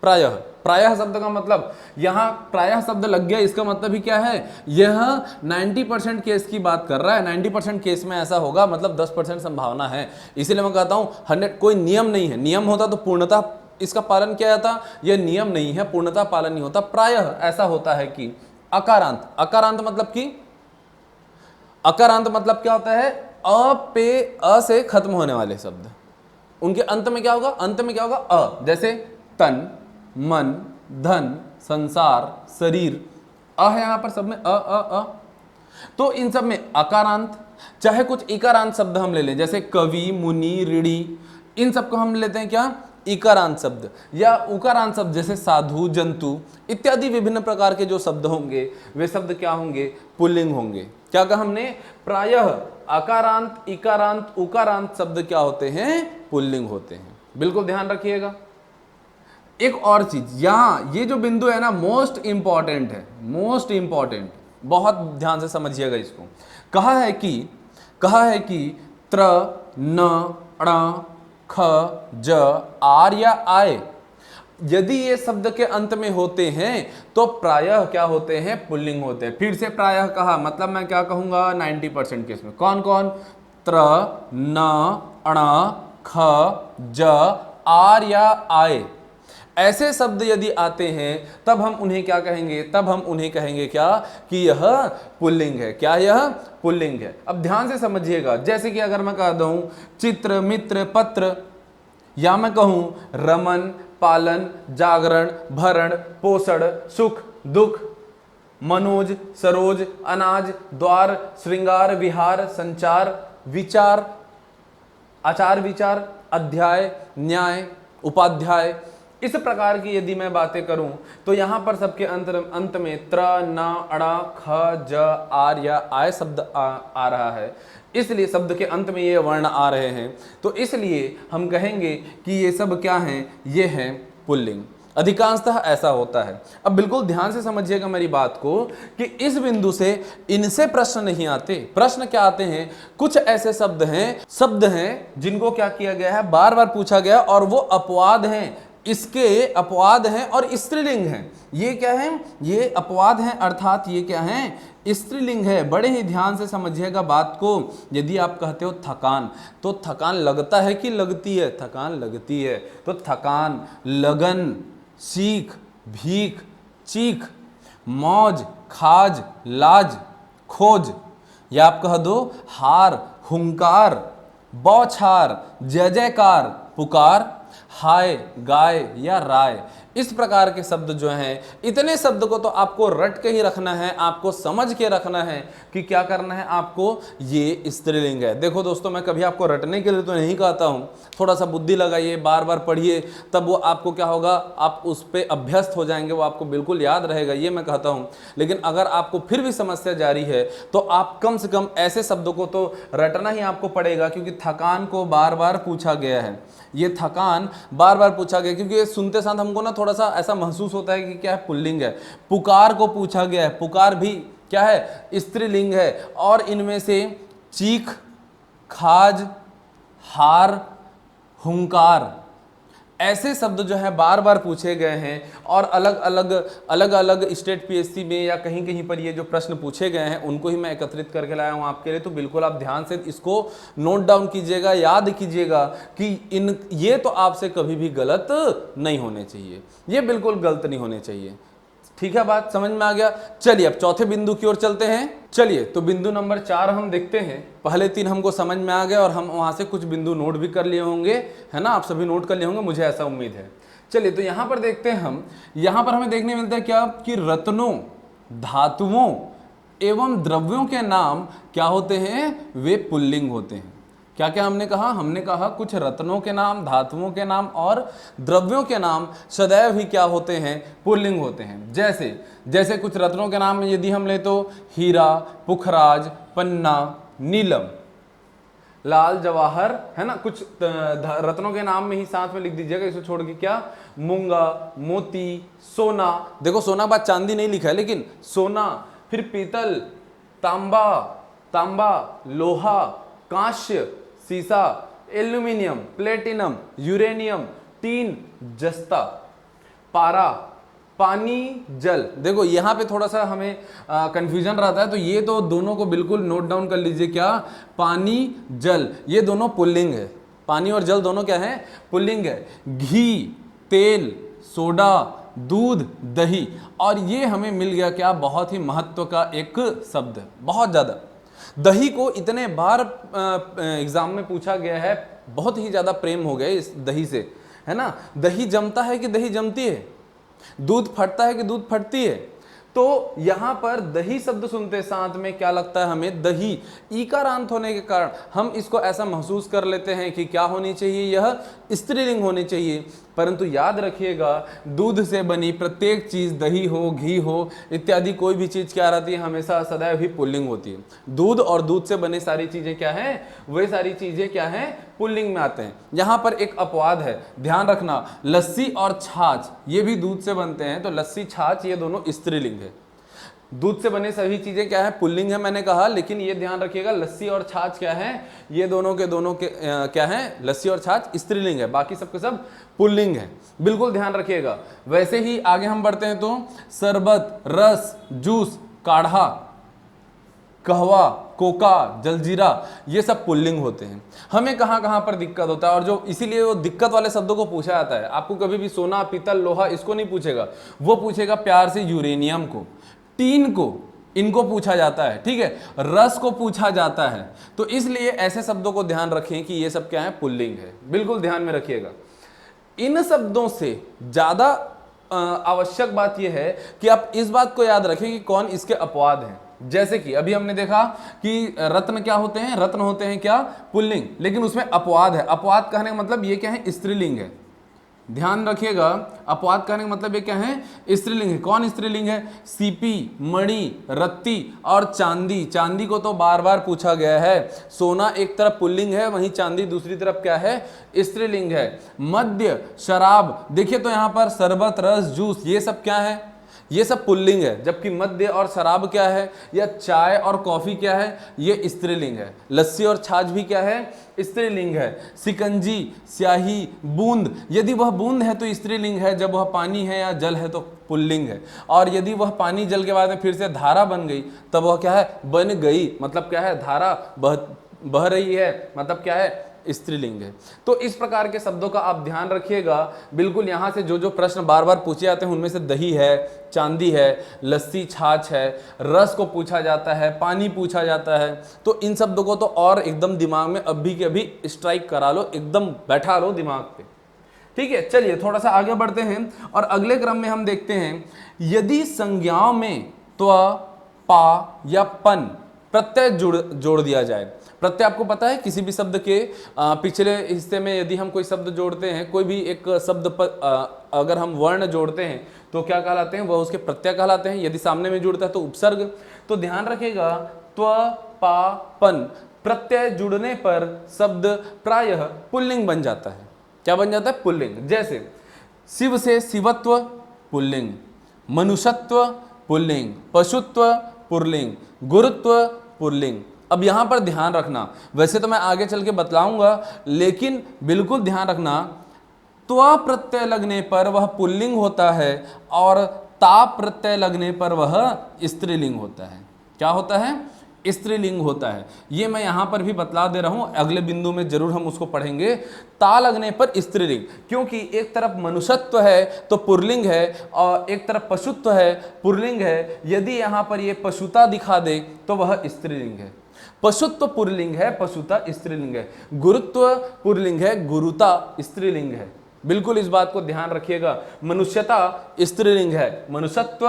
प्रायः शब्द का मतलब, यहां प्रायः शब्द लग गया, इसका मतलब ही क्या है? यह 90% केस की बात कर रहा है। 90% केस में ऐसा होगा, मतलब 10% संभावना है। इसीलिए मैं कहता हूं 100, कोई नियम नहीं है। नियम होता तो पूर्णतः इसका पालन किया जाता, यह नियम नहीं है, पूर्णतः पालन नहीं होता। प्रायः ऐसा होता है कि अकारांत, अकारांत मतलब कि, अकारांत मतलब क्या होता है? अ से खत्म होने वाले शब्द, उनके अंत में क्या होगा? अंत में क्या होगा? अ। जैसे तन, मन, धन, संसार, शरीर, अ है यहां पर सब में, अ। तो इन सब में अकारांत, चाहे कुछ इकारांत शब्द हम ले लें, जैसे कवि, मुनि, ऋणी, इन सबको हम लेते हैं क्या? इकारांत शब्द। या उकारांत शब्द जैसे साधु, जंतु इत्यादि विभिन्न प्रकार के जो शब्द होंगे वे शब्द क्या होंगे? पुल्लिंग होंगे। क्या कहा हमने? प्रायः अकारांत, इकारांत, उकारांत शब्द क्या होते हैं? पुल्लिंग होते हैं। बिल्कुल ध्यान रखिएगा। एक और चीज, यहां ये जो बिंदु है ना, मोस्ट इंपॉर्टेंट है, मोस्ट इंपॉर्टेंट, बहुत ध्यान से समझिएगा इसको। कहा है कि त्र, न, ण, ख, ज, आर या आय, यदि ये शब्द के अंत में होते हैं तो प्रायः क्या होते हैं? पुल्लिंग होते हैं। फिर से प्रायः कहा, मतलब मैं क्या कहूंगा? 90% केस में। कौन कौन? त्र, न, ण, ख, ज, आर या आय, ऐसे शब्द यदि आते हैं तब हम उन्हें क्या कहेंगे? तब हम उन्हें कहेंगे क्या? कि यह पुल्लिंग है। क्या यह पुल्लिंग है? अब ध्यान से समझिएगा। जैसे कि अगर मैं कह दूं चित्र, मित्र, पत्र, या मैं कहूं रमन, पालन, जागरण, भरण, पोषण, सुख, दुख, मनोज, सरोज, अनाज, द्वार, श्रृंगार, विहार, संचार, विचार, आचार विचार, अध्याय, न्याय, उपाध्याय, इस प्रकार की यदि मैं बातें करूं तो यहां पर सबके अंत में त्र, न, अड़ा, ख, ज, आर या आय शब्द आ रहा है, इसलिए शब्द के अंत में ये वर्ण आ रहे हैं, तो इसलिए हम कहेंगे कि ये सब क्या हैं, ये हैं पुल्लिंग। अधिकांशतः ऐसा होता है। अब बिल्कुल ध्यान से समझिएगा मेरी बात को कि इस बिंदु से इनसे प्रश्न नहीं आते। प्रश्न क्या आते हैं, कुछ ऐसे शब्द हैं जिनको क्या किया गया है, बार बार पूछा गया और वो अपवाद हैं, इसके अपवाद हैं और स्त्रीलिंग हैं। ये क्या है, ये अपवाद हैं, अर्थात ये क्या है, स्त्रीलिंग है। बड़े ही ध्यान से समझिएगा बात को। यदि आप कहते हो थकान, तो थकान लगता है कि लगती है, थकान लगती है, तो थकान, लगन, सीख, भीख, चीख, मौज, खाज, लाज, खोज, या आप कह दो हार, हुंकार, बौछार, जय जयकार, पुकार, हाय, गाय या राय, इस प्रकार के शब्द जो हैं, इतने शब्द को तो आपको रट के ही रखना है, आपको समझ के रखना है कि क्या करना है आपको, ये स्त्रीलिंग है। देखो दोस्तों, मैं कभी आपको रटने के लिए तो नहीं कहता हूँ, थोड़ा सा बुद्धि लगाइए, बार बार पढ़िए, तब वो आपको क्या होगा, आप उस पर अभ्यस्त हो जाएंगे, वो आपको बिल्कुल याद रहेगा, ये मैं कहता हूँ। लेकिन अगर आपको फिर भी समस्या जारी है तो आप कम से कम ऐसे शब्दों को तो रटना ही आपको पड़ेगा, क्योंकि थकान को बार बार पूछा गया है, ये थकान बार बार पूछा गया, क्योंकि ये सुनते साथ हमको ना थोड़ा सा ऐसा महसूस होता है कि क्या है, पुल्लिंग है। पुकार को पूछा गया है, पुकार भी क्या है, स्त्रीलिंग है। और इनमें से चीख, खाज, हार, हुंकार, ऐसे शब्द जो है बार बार पूछे गए हैं और अलग अलग स्टेट पीएससी में या कहीं कहीं पर ये जो प्रश्न पूछे गए हैं उनको ही मैं एकत्रित करके लाया हूँ आपके लिए। तो बिल्कुल आप ध्यान से इसको नोट डाउन कीजिएगा, याद कीजिएगा कि ये तो आपसे कभी भी गलत नहीं होने चाहिए, ये बिल्कुल गलत नहीं होने चाहिए। ठीक है, बात समझ में आ गया। चलिए अब चौथे बिंदु की ओर चलते हैं। चलिए तो बिंदु नंबर 4 हम देखते हैं। पहले 3 हमको समझ में आ गए और हम वहां से कुछ बिंदु नोट भी कर लिए होंगे, है ना, आप सभी नोट कर लिए होंगे, मुझे ऐसा उम्मीद है। चलिए तो यहां पर देखते हैं हम, यहां पर हमें देखने मिलता है क्या कि रत्नों, धातुओं एवं द्रव्यों के नाम क्या होते हैं, वे पुल्लिंग होते हैं। क्या क्या हमने कहा, हमने कहा कुछ रत्नों के नाम, धातुओं के नाम और द्रव्यों के नाम सदैव ही क्या होते हैं, पुल्लिंग होते हैं। जैसे कुछ रत्नों के नाम यदि हम ले तो हीरा, पुखराज, पन्ना, नीलम, लाल जवाहर, है ना, कुछ रत्नों के नाम में ही साथ में लिख दीजिएगा, इसे छोड़ के क्या, मूंगा, मोती, सोना, देखो सोना बात चांदी नहीं लिखा है, लेकिन सोना, फिर पीतल, तांबा, लोहा, कांस्य, सीसा, एल्यूमिनियम, प्लेटिनम, यूरेनियम, टीन, जस्ता, पारा, पानी, जल। देखो यहाँ पे थोड़ा सा हमें कंफ्यूजन रहता है, तो ये तो दोनों को बिल्कुल नोट डाउन कर लीजिए, क्या, पानी, जल, ये दोनों पुल्लिंग है। पानी और जल दोनों क्या है, पुल्लिंग है। घी, तेल, सोडा, दूध, दही, और ये हमें मिल गया क्या, बहुत ही महत्व का एक शब्द, बहुत ज्यादा। दही को इतने बार एग्जाम में पूछा गया है, बहुत ही ज्यादा प्रेम हो गया इस दही से, है ना। दही जमता है कि दही जमती है, दूध फटता है कि दूध फटती है। तो यहां पर दही शब्द सुनते साथ में क्या लगता है हमें, दही, ईकारांत होने के कारण हम इसको ऐसा महसूस कर लेते हैं कि क्या होनी चाहिए, यह स्त्रीलिंग होनी चाहिए। परंतु याद रखिएगा, दूध से बनी प्रत्येक चीज, दही हो, घी हो इत्यादि, कोई भी चीज क्या रहती है, हमेशा सदैव ही पुल्लिंग होती है। दूध और दूध से बनी सारी चीजें क्या है, वे सारी चीजें क्या है, पुल्लिंग में आते हैं। यहां पर एक अपवाद है, ध्यान रखना, लस्सी और छाछ ये भी दूध से बनते हैं, तो लस्सी, छाछ ये दोनों स्त्रीलिंग है। दूध से बने सभी चीजें क्या है, पुल्लिंग है मैंने कहा, लेकिन ये ध्यान रखिएगा लस्सी और छाछ क्या है, ये दोनों के क्या है, लस्सी और छाछ स्त्रीलिंग है, बाकी सब के सब पुल्लिंग है, बिल्कुल ध्यान रखिएगा। वैसे ही आगे हम बढ़ते हैं तो शरबत, रस, जूस, काढ़ा, कहवा, कोका, जलजीरा, ये सब पुल्लिंग होते हैं। हमें कहाँ कहाँ पर दिक्कत होता है, और जो इसीलिए वो दिक्कत वाले शब्दों को पूछा जाता है। आपको कभी भी सोना, पीतल, लोहा इसको नहीं पूछेगा, वो पूछेगा प्यार से यूरेनियम को, टीन को, इनको पूछा जाता है, ठीक है, रस को पूछा जाता है। तो इसलिए ऐसे शब्दों को ध्यान रखें कि ये सब क्या है, पुल्लिंग है, बिल्कुल ध्यान में रखिएगा। इन शब्दों से ज्यादा आवश्यक बात यह है कि आप इस बात को याद रखें कि कौन इसके अपवाद हैं। जैसे कि अभी हमने देखा कि रत्न क्या होते हैं, रत्न होते हैं क्या, पुल्लिंग, लेकिन उसमें अपवाद है। अपवाद कहने का मतलब ये क्या है, स्त्रीलिंग है। ध्यान रखिएगा, अपवाद कहने का मतलब ये क्या है, स्त्रीलिंग है। कौन स्त्रीलिंग है, सीपी, मणि, रत्ती और चांदी। चांदी को तो बार बार पूछा गया है। सोना एक तरफ पुल्लिंग है, वहीं चांदी दूसरी तरफ क्या है, स्त्रीलिंग है। मद्य, शराब, देखिए तो यहां पर शरबत, रस, जूस, ये सब क्या है, ये सब पुल्लिंग है, जबकि मद्य और शराब क्या है, या चाय और कॉफी क्या है, ये स्त्रीलिंग है। लस्सी और छाछ भी क्या है, स्त्रीलिंग है। सिकंजी, स्याही, बूंद, यदि वह बूंद है तो स्त्रीलिंग है, जब वह पानी है या जल है तो पुल्लिंग है। और यदि वह पानी जल के बाद में फिर से धारा बन गई तब वह क्या है, बन गई, मतलब क्या है, धारा बह रही है, मतलब क्या है, स्त्रीलिंग है। तो इस प्रकार के शब्दों का आप ध्यान रखिएगा। बिल्कुल यहां से जो जो प्रश्न बार बार पूछे जाते हैं उनमें से दही है, चांदी है, लस्सी, छाछ है, रस को पूछा जाता है, पानी पूछा जाता है। तो इन शब्दों को तो और एकदम दिमाग में अभी के अभी स्ट्राइक करा लो, एकदम बैठा लो दिमाग पे। ठीक है, चलिए थोड़ा सा आगे बढ़ते हैं और अगले क्रम में हम देखते हैं, यदि संज्ञाओं में त्व, पा या पन प्रत्यय जोड़ दिया जाए। प्रत्यय आपको पता है, किसी भी शब्द के पिछले हिस्से में यदि हम कोई शब्द जोड़ते हैं, कोई भी एक शब्द पर अगर हम वर्ण जोड़ते हैं तो क्या कहलाते हैं, वह उसके प्रत्यय कहलाते हैं। यदि सामने में जुड़ता है तो उपसर्ग। तो ध्यान रखिएगा, त्व, पा, पन प्रत्यय जुड़ने पर शब्द प्रायः पुल्लिंग बन जाता है। क्या बन जाता है, पुल्लिंग। जैसे शिव से शिवत्व पुल्लिंग, मनुष्यत्व पुल्लिंग, पशुत्व पुल्लिंग, गुरुत्व पुल्लिंग। अब यहां पर ध्यान रखना, वैसे तो मैं आगे चल के बतलाऊंगा, लेकिन बिल्कुल ध्यान रखना, त्व प्रत्यय लगने पर वह पुल्लिंग होता है और ता प्रत्यय लगने पर वह स्त्रीलिंग होता है। क्या होता है, स्त्रीलिंग होता है। ये मैं यहां पर भी बतला दे रहा हूं, अगले बिंदु में जरूर हम उसको पढ़ेंगे। ता लगने पर स्त्रीलिंग, क्योंकि एक तरफ मनुष्यत्व है तो पुल्लिंग है और एक तरफ पशुत्व है, पुल्लिंग है। यदि यहां पर ये पशुता दिखा दे तो वह स्त्रीलिंग है। पशुत्व पुल्लिंग है, पशुता स्त्रीलिंग है। गुरुत्व पुल्लिंग है, गुरुता स्त्रीलिंग है। बिल्कुल इस बात को ध्यान रखिएगा। मनुष्यता स्त्रीलिंग है, मनुष्यत्व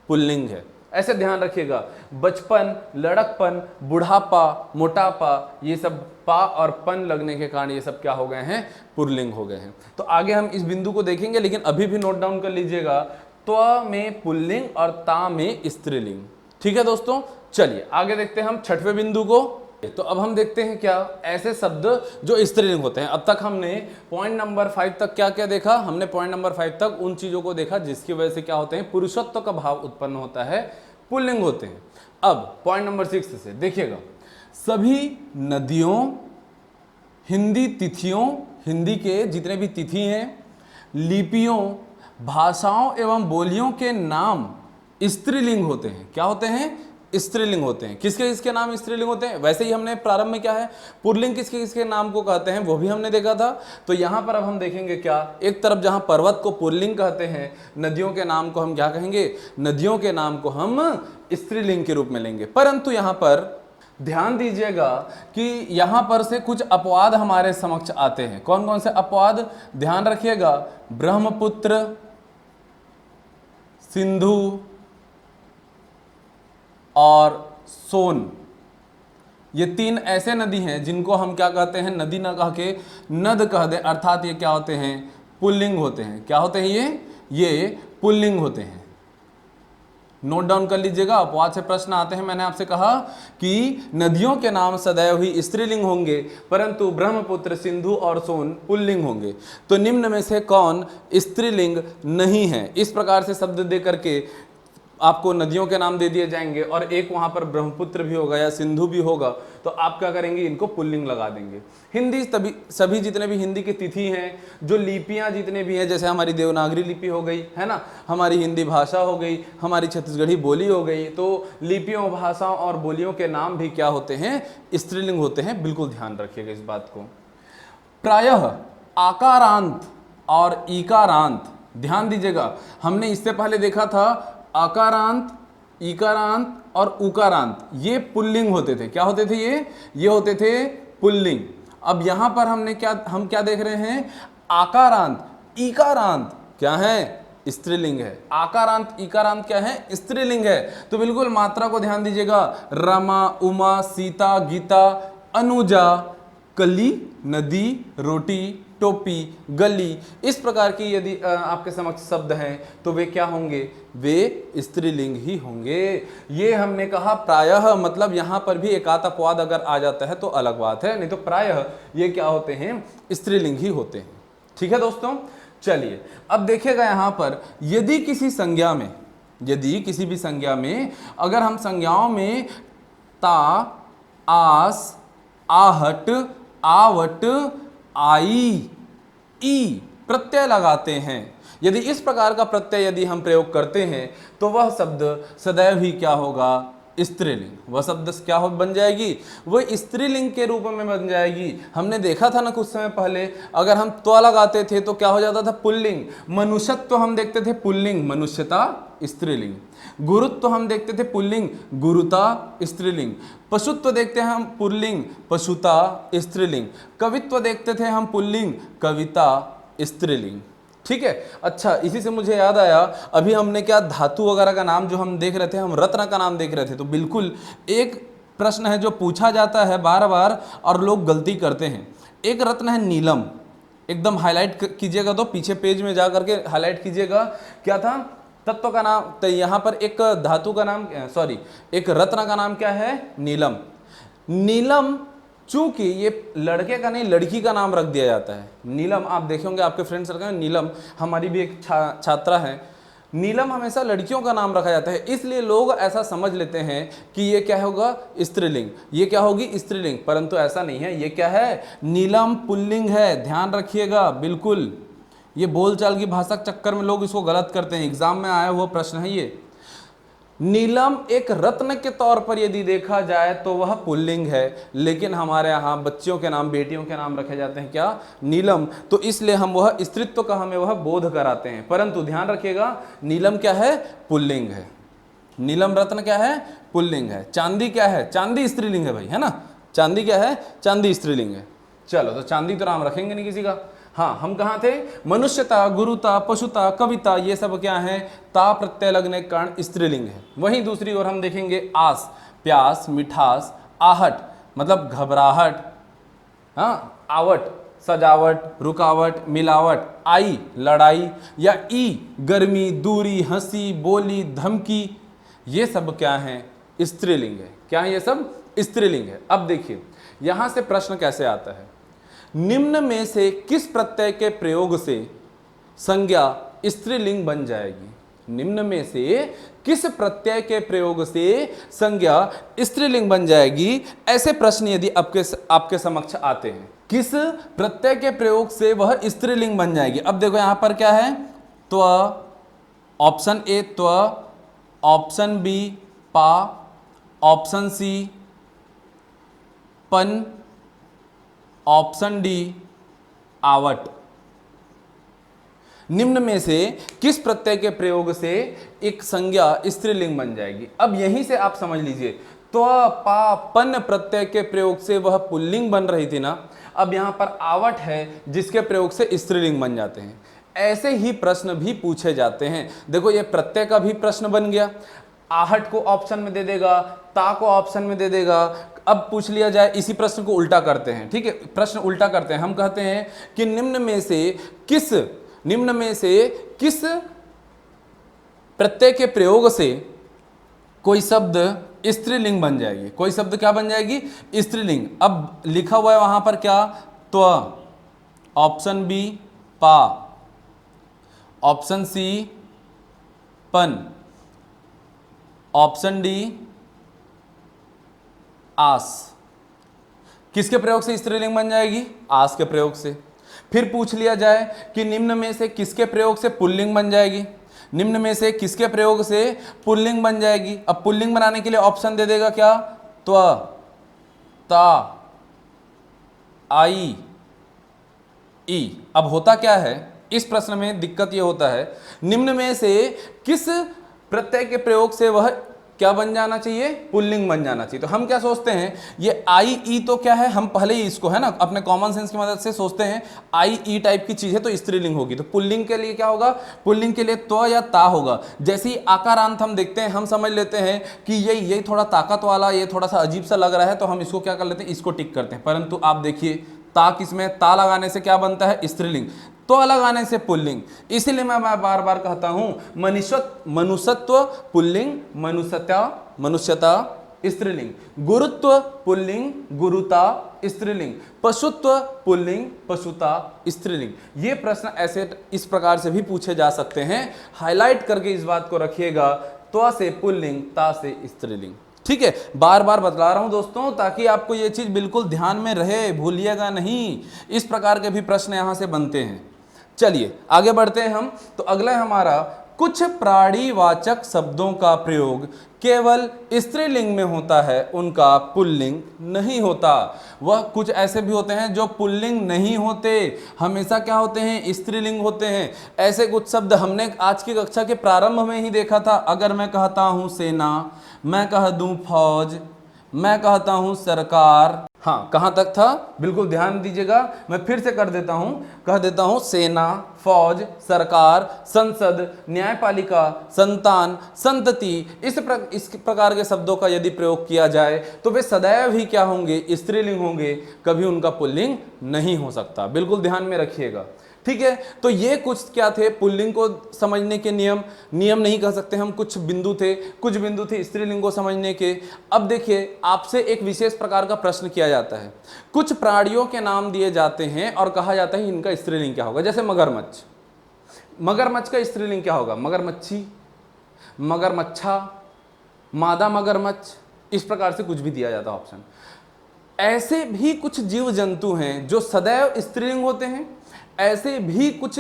पुल्लिंग है, ऐसे ध्यान रखिएगा। बचपन, लड़कपन, बुढ़ापा, मोटापा, ये सब पा और पन लगने के कारण ये सब क्या हो गए हैं, पुल्लिंग हो गए हैं। तो आगे हम इस बिंदु को देखेंगे, लेकिन अभी भी नोट डाउन कर लीजिएगा, त्व में पुल्लिंग और ता में स्त्रीलिंग। ठीक है दोस्तों, चलिए आगे देखते हैं हम छठवें बिंदु को। तो अब हम देखते हैं क्या ऐसे शब्द जो स्त्रीलिंग होते हैं। अब तक हमने पॉइंट नंबर 5 तक क्या क्या देखा, हमने पॉइंट नंबर 5 तक उन चीजों को देखा जिसकी वजह से क्या होते हैं, पुरुषत्व का भाव उत्पन्न होता है, पुल्लिंग होते हैं। अब पॉइंट नंबर 6 से देखिएगा, सभी नदियों, हिंदी तिथियों, हिंदी के जितने भी तिथि हैं, लिपियों, भाषाओं एवं बोलियों के नाम स्त्रीलिंग होते हैं। क्या होते हैं, स्त्रीलिंग होते हैं। किसके किसके नाम स्त्रीलिंग होते हैं, वैसे ही हमने प्रारंभ में क्या है, पुल्लिंग किसके किसके नाम को कहते हैं वो भी हमने देखा था। तो यहां पर अब हम देखेंगे क्या, एक तरफ जहां पर्वत को पुल्लिंग कहते हैं, नदियों के नाम को हम क्या कहेंगे, नदियों के नाम को हम स्त्रीलिंग के रूप में लेंगे। परंतु यहां पर ध्यान दीजिएगा कि यहां पर से कुछ अपवाद हमारे समक्ष आते हैं। कौन कौन से अपवाद, ध्यान रखिएगा, ब्रह्मपुत्र, सिंधु और सोन, ये तीन ऐसे नदी हैं जिनको हम क्या कहते हैं, नदी ना कह के नद कह दे, अर्थात ये क्या होते हैं, पुल्लिंग होते हैं। क्या होते हैं ये पुल्लिंग होते हैं। नोट डाउन कर लीजिएगा, अपवाद से प्रश्न आते हैं। मैंने आपसे कहा कि नदियों के नाम सदैव ही स्त्रीलिंग होंगे, परंतु ब्रह्मपुत्र, सिंधु और सोन पुल्लिंग होंगे। तो निम्न में से कौन स्त्रीलिंग नहीं है, इस प्रकार से शब्द दे करके आपको नदियों के नाम दे दिए जाएंगे और एक वहां पर ब्रह्मपुत्र भी होगा या सिंधु भी होगा, तो आप क्या करेंगे, इनको पुल्लिंग लगा देंगे। हिंदी सभी जितने भी हिंदी की तिथि हैं, जो लिपियां जितने भी हैं, जैसे हमारी देवनागरी लिपि हो गई है ना, हमारी हिंदी भाषा हो गई, हमारी छत्तीसगढ़ी बोली हो गई, तो लिपियों, भाषाओं और बोलियों के नाम भी क्या होते हैं, स्त्रीलिंग होते हैं। बिल्कुल ध्यान रखिएगा इस बात को। प्रायः आकारांत और ईकारांत, ध्यान दीजिएगा, हमने इससे पहले देखा था आकारांत, ईकारांत और उकारांत, ये पुल्लिंग होते थे। क्या होते थे ये होते थे पुल्लिंग। अब यहां पर हम क्या देख रहे हैं, आकारांत, ईकारांत क्या है, स्त्रीलिंग है। आकारांत इकारांत क्या है? स्त्रीलिंग है। तो बिल्कुल मात्रा को ध्यान दीजिएगा। रमा, उमा, सीता, गीता, अनुजा, कली, नदी, रोटी, टोपी, गली, इस प्रकार की यदि आपके समक्ष शब्द हैं तो वे क्या होंगे? वे स्त्रीलिंग ही होंगे। ये हमने कहा प्रायः, मतलब यहां पर भी एकात अपवाद अगर आ जाता है तो अलग बात है, नहीं तो प्रायः ये क्या होते हैं? स्त्रीलिंग ही होते हैं। ठीक है दोस्तों, चलिए अब देखिएगा यहां पर यदि किसी संज्ञा में, यदि किसी भी संज्ञा में अगर हम संज्ञाओं में ता, आस, आहट, आवट, आई, ई प्रत्यय लगाते हैं, यदि इस प्रकार का प्रत्यय यदि हम प्रयोग करते हैं तो वह शब्द सदैव ही क्या होगा? स्त्रीलिंग। वह शब्द क्या हो बन जाएगी? वह स्त्रीलिंग के रूप में बन जाएगी। हमने देखा था ना कुछ समय पहले, अगर हम त्व लगाते थे तो क्या हो जाता था? पुल्लिंग। मनुष्यत्व हम देखते थे पुल्लिंग, मनुष्यता स्त्रीलिंग। गुरुत्व हम देखते थे पुल्लिंग, गुरुता स्त्रीलिंग। पशुत्व देखते हैं हम पुल्लिंग, पशुता स्त्रीलिंग। कवित्व देखते थे हम पुल्लिंग, कविता स्त्रीलिंग। ठीक है, अच्छा इसी से मुझे याद आया, अभी हमने क्या धातु वगैरह का नाम जो हम देख रहे थे, हम रत्न का नाम देख रहे थे, तो बिल्कुल एक प्रश्न है जो पूछा जाता है बार बार और लोग गलती करते हैं। एक रत्न है नीलम, एकदम हाईलाइट कीजिएगा, तो पीछे पेज में जा करके हाईलाइट कीजिएगा, क्या था? तत्व का नाम। तो यहाँ पर एक धातु का नाम, सॉरी एक रत्न का नाम क्या है? नीलम। नीलम चूंकि ये लड़के का नहीं लड़की का नाम रख दिया जाता है। नीलम आप देखे होंगे आपके फ्रेंड सर्कल में, नीलम हमारी भी एक छात्रा है। नीलम हमेशा लड़कियों का नाम रखा जाता है, इसलिए लोग ऐसा समझ लेते हैं कि ये क्या होगा? स्त्रीलिंग। ये क्या होगी? स्त्रीलिंग। परंतु ऐसा नहीं है, ये क्या है? नीलम पुल्लिंग है, ध्यान रखिएगा बिल्कुल। ये बोलचाल की भाषा के चक्कर में लोग इसको गलत करते हैं। एग्जाम में आया हुआ प्रश्न है ये। नीलम एक रत्न के तौर पर यदि देखा जाए तो वह पुल्लिंग है, लेकिन हमारे यहाँ बच्चियों के नाम, बेटियों के नाम रखे जाते हैं क्या? नीलम। तो इसलिए हम वह स्त्रीत्व का हमें वह बोध कराते हैं। परंतु ध्यान रखिएगा, नीलम क्या है? पुल्लिंग है। नीलम रत्न क्या है? पुल्लिंग है। चांदी क्या है? चांदी स्त्रीलिंग है भाई, है ना? चांदी क्या है? चांदी स्त्रीलिंग है। चलो, तो चांदी तो नाम रखेंगे नहीं किसी का। हाँ, हम कहाँ थे? मनुष्यता, गुरुता, पशुता, कविता, ये सब क्या है? ता प्रत्यय लगने के कारण स्त्रीलिंग है। वहीं दूसरी ओर हम देखेंगे आस, प्यास, मिठास, आहट मतलब घबराहट, हाँ, आवट सजावट, रुकावट, मिलावट, आई लड़ाई, या ई गर्मी, दूरी, हंसी, बोली, धमकी, ये सब क्या है? स्त्रीलिंग है। क्या है? ये सब स्त्रीलिंग है। अब देखिए यहां से प्रश्न कैसे आता है, निम्न में से किस प्रत्यय के प्रयोग से संज्ञा स्त्रीलिंग बन जाएगी? निम्न में से किस प्रत्यय के प्रयोग से संज्ञा स्त्रीलिंग बन जाएगी? ऐसे प्रश्न यदि आपके समक्ष आते हैं, किस प्रत्यय के प्रयोग से वह स्त्रीलिंग बन जाएगी? अब देखो यहां पर क्या है? त्व, ऑप्शन ए त्व, ऑप्शन बी पा, ऑप्शन सी पन, ऑप्शन डी आवट। निम्न में से किस प्रत्यय के प्रयोग से एक संज्ञा स्त्रीलिंग बन जाएगी? अब यहीं से आप समझ लीजिए, त्व, पा, पन प्रत्यय के प्रयोग से वह पुल्लिंग बन रही थी ना, अब यहां पर आवट है जिसके प्रयोग से स्त्रीलिंग बन जाते हैं। ऐसे ही प्रश्न भी पूछे जाते हैं। देखो ये प्रत्यय का भी प्रश्न बन गया, आहट को ऑप्शन में दे देगा, ता को ऑप्शन में दे देगा। अब पूछ लिया जाए, इसी प्रश्न को उल्टा करते हैं, ठीक है? प्रश्न उल्टा करते हैं। हम कहते हैं कि निम्न में से किस प्रत्यय के प्रयोग से कोई शब्द स्त्रीलिंग बन जाएगी? कोई शब्द क्या बन जाएगी? स्त्रीलिंग। अब लिखा हुआ है वहां पर क्या? त्व, ऑप्शन बी पा, ऑप्शन सी पन, ऑप्शन डी आस। किसके प्रयोग से स्त्रीलिंग बन जाएगी? आस के प्रयोग से। फिर पूछ लिया जाए कि निम्न में से किसके प्रयोग से पुल्लिंग बन जाएगी? निम्न में से किसके प्रयोग से पुल्लिंग बन जाएगी? अब पुल्लिंग बनाने के लिए ऑप्शन दे देगा क्या? त्व, ता, आई, ई। अब होता क्या है इस प्रश्न में? दिक्कत यह होता है, निम्न में से किस प्रत्यय के प्रयोग से वह क्या बन जाना चाहिए, पुल्लिंग बन जाना चाहिए। तो हम क्या सोचते हैं, ये आई ई तो क्या है, हम पहले ही इसको है ना अपने कॉमन सेंस की मदद से सोचते हैं आई ई टाइप की चीज है तो स्त्रीलिंग होगी। तो पुल्लिंग के लिए क्या होगा, पुल्लिंग के लिए तो या ता होगा। जैसे ही आकारांत हम देखते हैं, हम समझ लेते हैं कि ये थोड़ा ताकत वाला, ये थोड़ा सा अजीब सा लग रहा है, तो हम इसको क्या कर लेते हैं, इसको टिक करते हैं। परंतु आप देखिए ता किसमें, ता लगाने से क्या बनता है, स्त्रीलिंग, तो लगाने से पुल्लिंग। इसीलिए मैं बार बार कहता हूं मनुष्यत्व पुल्लिंग, मनुष्यता स्त्रीलिंग, गुरुत्व पुल्लिंग, गुरुता स्त्रीलिंग, पशुत्व पुल्लिंग, पशुता स्त्रीलिंग। ये प्रश्न ऐसे इस प्रकार से भी पूछे जा सकते हैं। हाईलाइट करके इस बात को रखिएगा, त्वा से पुल्लिंग, ता से स्त्रीलिंग। ठीक है, बार बार बतला रहा हूं दोस्तों ताकि आपको ये चीज बिल्कुल ध्यान में रहे, भूलिएगा नहीं। इस प्रकार के भी प्रश्न यहां से बनते हैं। चलिए आगे बढ़ते हैं हम। तो अगला हमारा, कुछ प्राणीवाचक शब्दों का प्रयोग केवल स्त्रीलिंग में होता है, उनका पुल्लिंग नहीं होता। वह कुछ ऐसे भी होते हैं जो पुल्लिंग नहीं होते, हमेशा क्या होते हैं, स्त्रीलिंग होते हैं। ऐसे कुछ शब्द हमने आज की कक्षा के प्रारंभ में ही देखा था। अगर मैं कहता हूं सेना, मैं कह दूं फौज, मैं कहता हूं सरकार, हाँ कहां तक था, बिल्कुल ध्यान दीजिएगा। मैं फिर से कर देता हूं, कह देता हूं सेना, फौज, सरकार, संसद, न्यायपालिका, संतान, संतति। इस प्रकार के शब्दों का यदि प्रयोग किया जाए तो वे सदैव ही क्या होंगे, स्त्रीलिंग होंगे, कभी उनका पुल्लिंग नहीं हो सकता। बिल्कुल ध्यान में रखिएगा। ठीक है, तो ये कुछ क्या थे, पुल्लिंग को समझने के नियम नहीं कह सकते हम, कुछ बिंदु थे स्त्रीलिंग को समझने के। अब देखिए, आपसे एक विशेष प्रकार का प्रश्न किया जाता है। कुछ प्राणियों के नाम दिए जाते हैं और कहा जाता है इनका स्त्रीलिंग क्या होगा। जैसे मगरमच्छ, मगरमच्छ का स्त्रीलिंग क्या होगा, मगरमच्छी, मगरमच्छा, मादा मगरमच्छ, इस प्रकार से कुछ भी दिया जाता है ऑप्शन। ऐसे भी कुछ जीव जंतु हैं जो सदैव स्त्रीलिंग होते हैं, ऐसे भी कुछ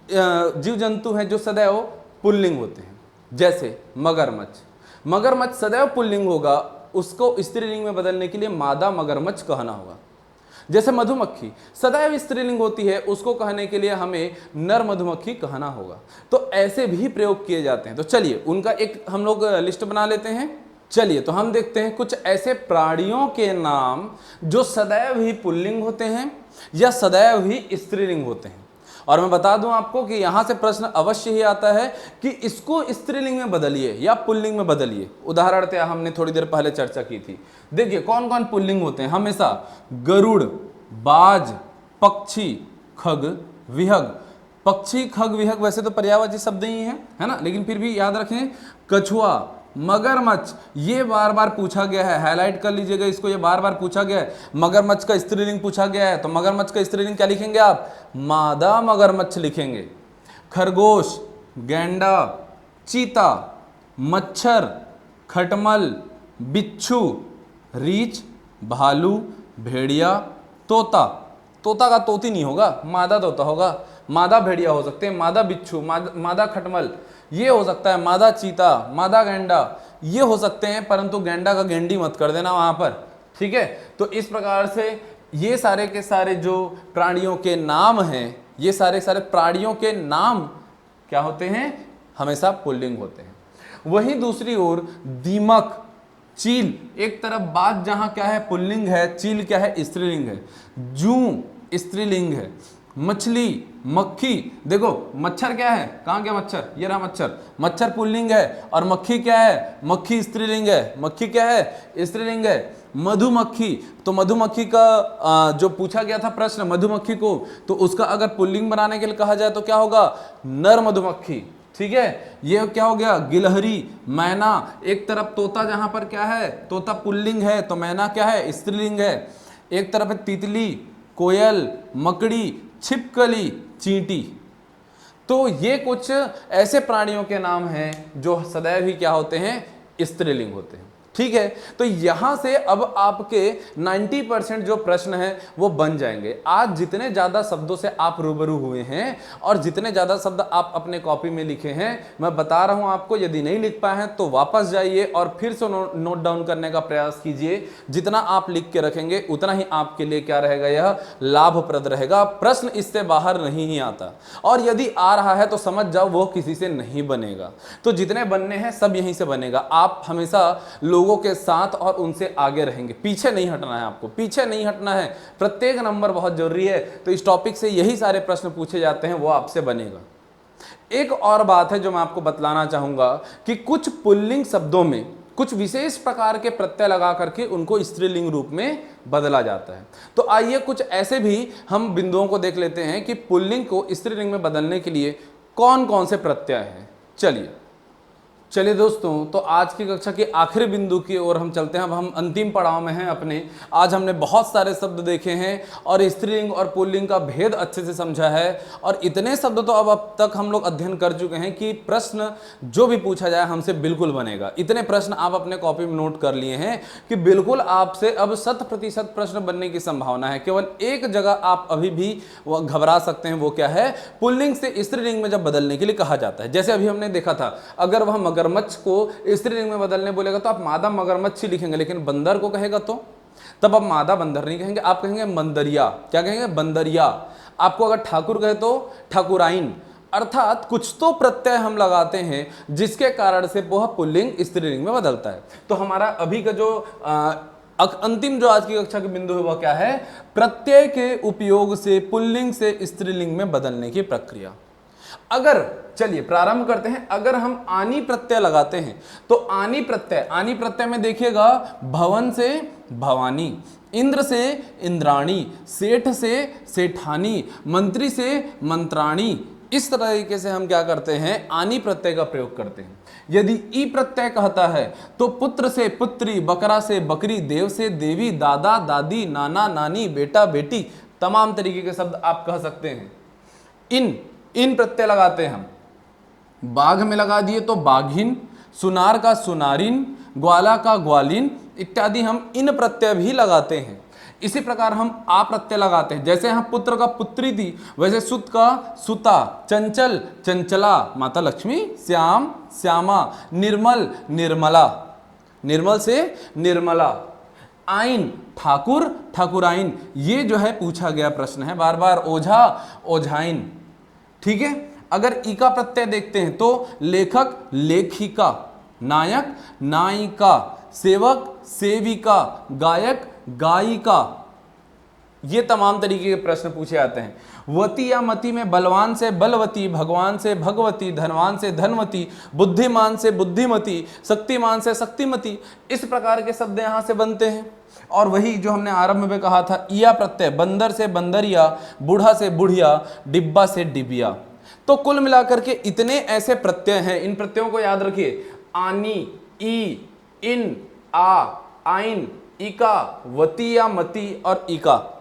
जीव जंतु हैं जो सदैव पुल्लिंग होते हैं। जैसे मगरमच्छ सदैव पुल्लिंग होगा, उसको स्त्रीलिंग में बदलने के लिए मादा मगरमच्छ कहना होगा। जैसे मधुमक्खी सदैव स्त्रीलिंग होती है, उसको कहने के लिए हमें नर मधुमक्खी कहना होगा। तो ऐसे भी प्रयोग किए जाते हैं। तो चलिए उनका एक हम लोग लिस्ट बना लेते हैं। चलिए तो हम देखते हैं कुछ ऐसे प्राणियों के नाम जो सदैव ही पुल्लिंग होते हैं या सदैव ही स्त्रीलिंग होते हैं। और मैं बता दूं आपको कि यहां से प्रश्न अवश्य ही आता है कि इसको स्त्रीलिंग में बदलिए या पुल्लिंग में बदलिए। उदाहरण हमने थोड़ी देर पहले चर्चा की थी। देखिए कौन कौन पुल्लिंग होते हैं हमेशा, गरुड़, बाज, पक्षी, खग, विहग। पक्षी, खग, विहग वैसे तो पर्यायवाची शब्द ही है ना, लेकिन फिर भी याद रखें, कछुआ, मगरमच्छ, ये बार बार पूछा गया है, हाईलाइट कर लीजिएगा इसको, ये बार बार पूछा गया है। मगरमच्छ का स्त्रीलिंग पूछा गया है, तो मगरमच्छ का स्त्रीलिंग क्या लिखेंगे आप, मादा मगरमच्छ लिखेंगे। खरगोश, गैंडा, चीता, मच्छर, खटमल, बिच्छू, रीछ, भालू, भेड़िया, तोता। तोता का तोती नहीं होगा, मादा तोता होगा। मादा भेड़िया हो सकते हैं, मादा बिच्छू, मादा खटमल, ये हो सकता है, मादा चीता, मादा गैंडा, ये हो सकते हैं। परंतु गैंडा का गेंडी मत कर देना वहां पर, ठीक है। तो इस प्रकार से ये सारे के सारे जो प्राणियों के नाम हैं, ये सारे प्राणियों के नाम क्या होते हैं, हमेशा पुल्लिंग होते हैं। वहीं दूसरी ओर दीमक, चील, एक तरफ बात जहां क्या है पुल्लिंग है, चील क्या है स्त्रीलिंग है। जूं स्त्रीलिंग है। मछली, मक्खी, देखो मच्छर क्या है, कहां गया मच्छर, ये रहा मच्छर, मच्छर पुल्लिंग है। और मक्खी क्या है, मक्खी स्त्रीलिंग है। मक्खी क्या है, स्त्रीलिंग है। मधुमक्खी, तो मधुमक्खी का जो पूछा गया था प्रश्न मधुमक्खी को, तो उसका अगर पुल्लिंग बनाने के लिए कहा जाए तो क्या होगा, नर मधुमक्खी, ठीक है। ये क्या हो गया, गिलहरी, मैना, एक तरफ तोता जहां पर क्या है, तोता पुल्लिंग है, तो मैना क्या है, स्त्रीलिंग है। एक तरफ है तितली, कोयल, मकड़ी, छिपकली, चींटी। तो ये कुछ ऐसे प्राणियों के नाम हैं जो सदैव ही क्या होते हैं, स्त्रीलिंग होते हैं। ठीक है, तो यहां से अब आपके 90% जो प्रश्न है वो बन जाएंगे। आज जितने ज्यादा शब्दों से आप रूबरू हुए हैं और जितने ज्यादा शब्द आप अपने कॉपी में लिखे हैं, मैं बता रहा हूं आपको, यदि नहीं लिख पाए हैं तो वापस जाइए और फिर से नोट डाउन करने का प्रयास कीजिए। जितना आप लिख के रखेंगे उतना ही आपके लिए क्या रहेगा, यह लाभप्रद रहेगा। प्रश्न इससे बाहर नहीं ही आता, और यदि आ रहा है तो समझ जाओ वो किसी से नहीं बनेगा। तो जितने बनने हैं सब यहीं से बनेगा। आप हमेशा लोगों के साथ और उनसे आगे रहेंगे, पीछे नहीं हटना है, आपको पीछे नहीं हटना है। प्रत्येक नंबर बहुत जरूरी है, तो इस टॉपिक से यही सारे प्रश्न पूछे जाते हैं, वो आपसे बनेगा। एक और बात है जो मैं आपको बतलाना चाहूंगा कि कुछ पुल्लिंग शब्दों में कुछ विशेष प्रकार के प्रत्यय लगा करके उनको स्त्रीलिंग रूप में बदला जाता है। तो आइए कुछ ऐसे भी हम बिंदुओं को देख लेते हैं कि पुल्लिंग को स्त्रीलिंग में बदलने के लिए कौन कौन से प्रत्यय हैं। चलिए दोस्तों, तो आज की कक्षा के आखिरी बिंदु की ओर हम चलते हैं। अब हम अंतिम पड़ाव में हैं अपने। आज हमने बहुत सारे शब्द देखे हैं और स्त्रीलिंग और पुल्लिंग का भेद अच्छे से समझा है, और इतने शब्द तो अब तक हम लोग अध्ययन कर चुके हैं कि प्रश्न जो भी पूछा जाए हमसे बिल्कुल बनेगा। इतने प्रश्न आप अपने कॉपी में नोट कर लिए हैं कि बिल्कुल आपसे अब 100% प्रश्न बनने की संभावना है। केवल एक जगह आप अभी भी घबरा सकते हैं, वो क्या है, पुल्लिंग से स्त्रीलिंग में जब बदलने के लिए कहा जाता है। जैसे अभी हमने देखा था, अगर वह मगरमच्छ को स्त्रीलिंग में बदलने बोलेगा तो आप मादा मगरमच्छ ही लिखेंगे, लेकिन बंदर को कहेगा तो तब आप मादा बंदर नहीं कहेंगे, आप कहेंगे बंदरिया। क्या कहेंगे, बंदरिया। आपको अगर ठाकुर कहे तो ठाकुराइन। अर्थात कुछ तो प्रत्यय हम लगाते हैं जिसके कारण से वह पुल्लिंग स्त्रीलिंग में बदलता है। तो हमारा अभी का जो अंतिम जो आज की कक्षा के बिंदु है वह क्या है, प्रत्यय के उपयोग से पुल्लिंग से स्त्रीलिंग में बदलने की प्रक्रिया। अगर चलिए प्रारंभ करते हैं। अगर हम आनी प्रत्यय लगाते हैं तो आनी प्रत्यय में देखिएगा, भवन से भवानी, इंद्र से इंद्राणी, सेठ से सेठानी, मंत्री से मंत्राणी। इस तरीके से हम क्या करते हैं, आनी प्रत्यय का प्रयोग करते हैं। यदि ई प्रत्यय कहता है तो पुत्र से पुत्री, बकरा से बकरी, देव से देवी, दादा दादी, नाना नानी, बेटा बेटी, तमाम तरीके के शब्द आप कह सकते हैं। इन प्रत्यय लगाते हैं हम। बाघ में लगा दिए तो बाघिन, सुनार का सुनारिन, ग्वाला का ग्वालिन इत्यादि हम इन प्रत्यय भी लगाते हैं। इसी प्रकार हम आ प्रत्यय लगाते हैं। जैसे यहाँ पुत्र का पुत्री थी, वैसे सुत का सुता, चंचल चंचला, माता लक्ष्मी श्याम श्यामा, निर्मल निर्मला, निर्मल से निर्मला, आइन ठाकुर ठाकुराइन। ये जो है पूछा गया प्रश्न है बार बार, ओझा ओझाइन। ठीक है, अगर ई का प्रत्यय देखते हैं तो लेखक लेखिका, नायक नायिका, सेवक सेविका, गायक गायिका। ये तमाम तरीके के प्रश्न पूछे जाते हैं। वती या मती में बलवान से बलवती, भगवान से भगवती, धनवान से धनवती, बुद्धिमान से बुद्धिमती, शक्तिमान से शक्तिमती। इस प्रकार के शब्द यहाँ से बनते हैं। और वही जो हमने आरंभ में कहा था, इया प्रत्यय, बंदर से बंदरिया, बूढ़ा से बुढ़िया, डिब्बा से डिबिया। तो कुल मिलाकर के इतने ऐसे प्रत्यय हैं। इन प्रत्ययों को याद रखिए, आनी, ई, इन, आ, आइन, इका, वती या मती और इका।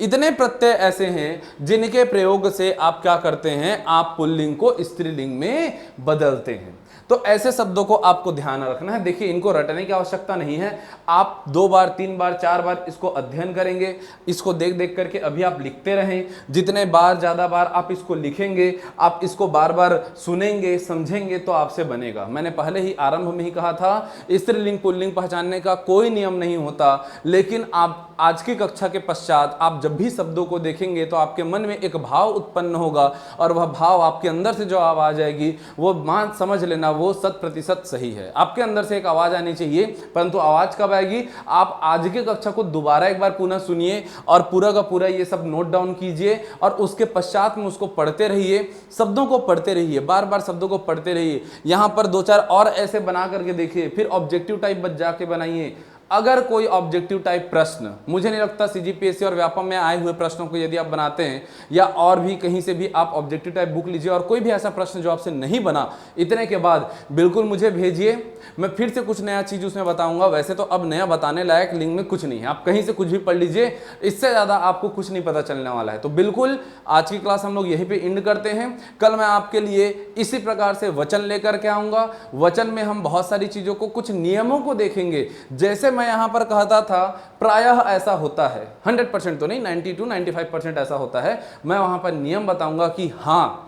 इतने प्रत्यय ऐसे हैं जिनके प्रयोग से आप क्या करते हैं, आप पुल्लिंग को स्त्रीलिंग में बदलते हैं। तो ऐसे शब्दों को आपको ध्यान रखना है। देखिए, इनको रटने की आवश्यकता नहीं है। आप 2 बार 3 बार 4 बार इसको अध्ययन करेंगे, इसको देख देख करके अभी आप लिखते रहें। जितने बार ज़्यादा बार आप इसको लिखेंगे, आप इसको बार बार सुनेंगे, समझेंगे, तो आपसे बनेगा। मैंने पहले ही आरंभ में ही कहा था, स्त्रीलिंग पुल्लिंग पहचानने का कोई नियम नहीं होता, लेकिन आप आज की कक्षा के पश्चात आप जब भी शब्दों को देखेंगे तो आपके मन में एक भाव उत्पन्न होगा, और वह भाव आपके अंदर से जो आवाज़ आएगी वो मान समझ लेना वो 100% सही है। आपके अंदर से एक आवाज़ आनी चाहिए, परंतु आवाज़ कब आएगी, आप आज की कक्षा को दोबारा एक बार पुनः सुनिए और पूरा का पूरा ये सब नोट डाउन कीजिए, और उसके पश्चात में उसको पढ़ते रहिए, शब्दों को पढ़ते रहिए, बार बार शब्दों को पढ़ते रहिए। यहाँ पर 2-4 और ऐसे बना करके देखिए, फिर ऑब्जेक्टिव टाइप बच जाके बनाइए। अगर कोई ऑब्जेक्टिव टाइप प्रश्न, मुझे नहीं लगता सीजीपीएससी और व्यापम में आए हुए प्रश्नों को यदि आप बनाते हैं या और भी कहीं से भी आप ऑब्जेक्टिव टाइप बुक लीजिए और कोई भी ऐसा प्रश्न जो आपसे नहीं बना इतने के बाद बिल्कुल मुझे भेजिए, मैं फिर से कुछ नया चीज उसमें बताऊंगा। वैसे तो अब नया बताने लायक लिंक में कुछ नहीं है, आप कहीं से कुछ भी पढ़ लीजिए, इससे ज्यादा आपको कुछ नहीं पता चलने वाला है। तो बिल्कुल आज की क्लास हम लोग यहीं पे एंड करते हैं। कल मैं आपके लिए इसी प्रकार से वचन लेकर के आऊंगा। वचन में हम बहुत सारी चीजों को, कुछ नियमों को देखेंगे। जैसे मैं यहां पर कहता था प्रायः ऐसा होता है, 100% तो नहीं, 90 to 95% ऐसा होता है, मैं वहां पर नियम बताऊंगा कि हाँ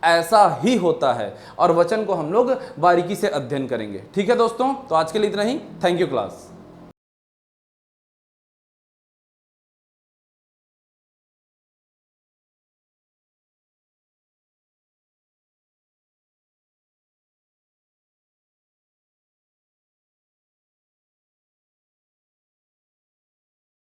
ऐसा ही होता है, और वचन को हम लोग बारीकी से अध्ययन करेंगे। ठीक है दोस्तों, तो आज के लिए इतना ही। Thank you class.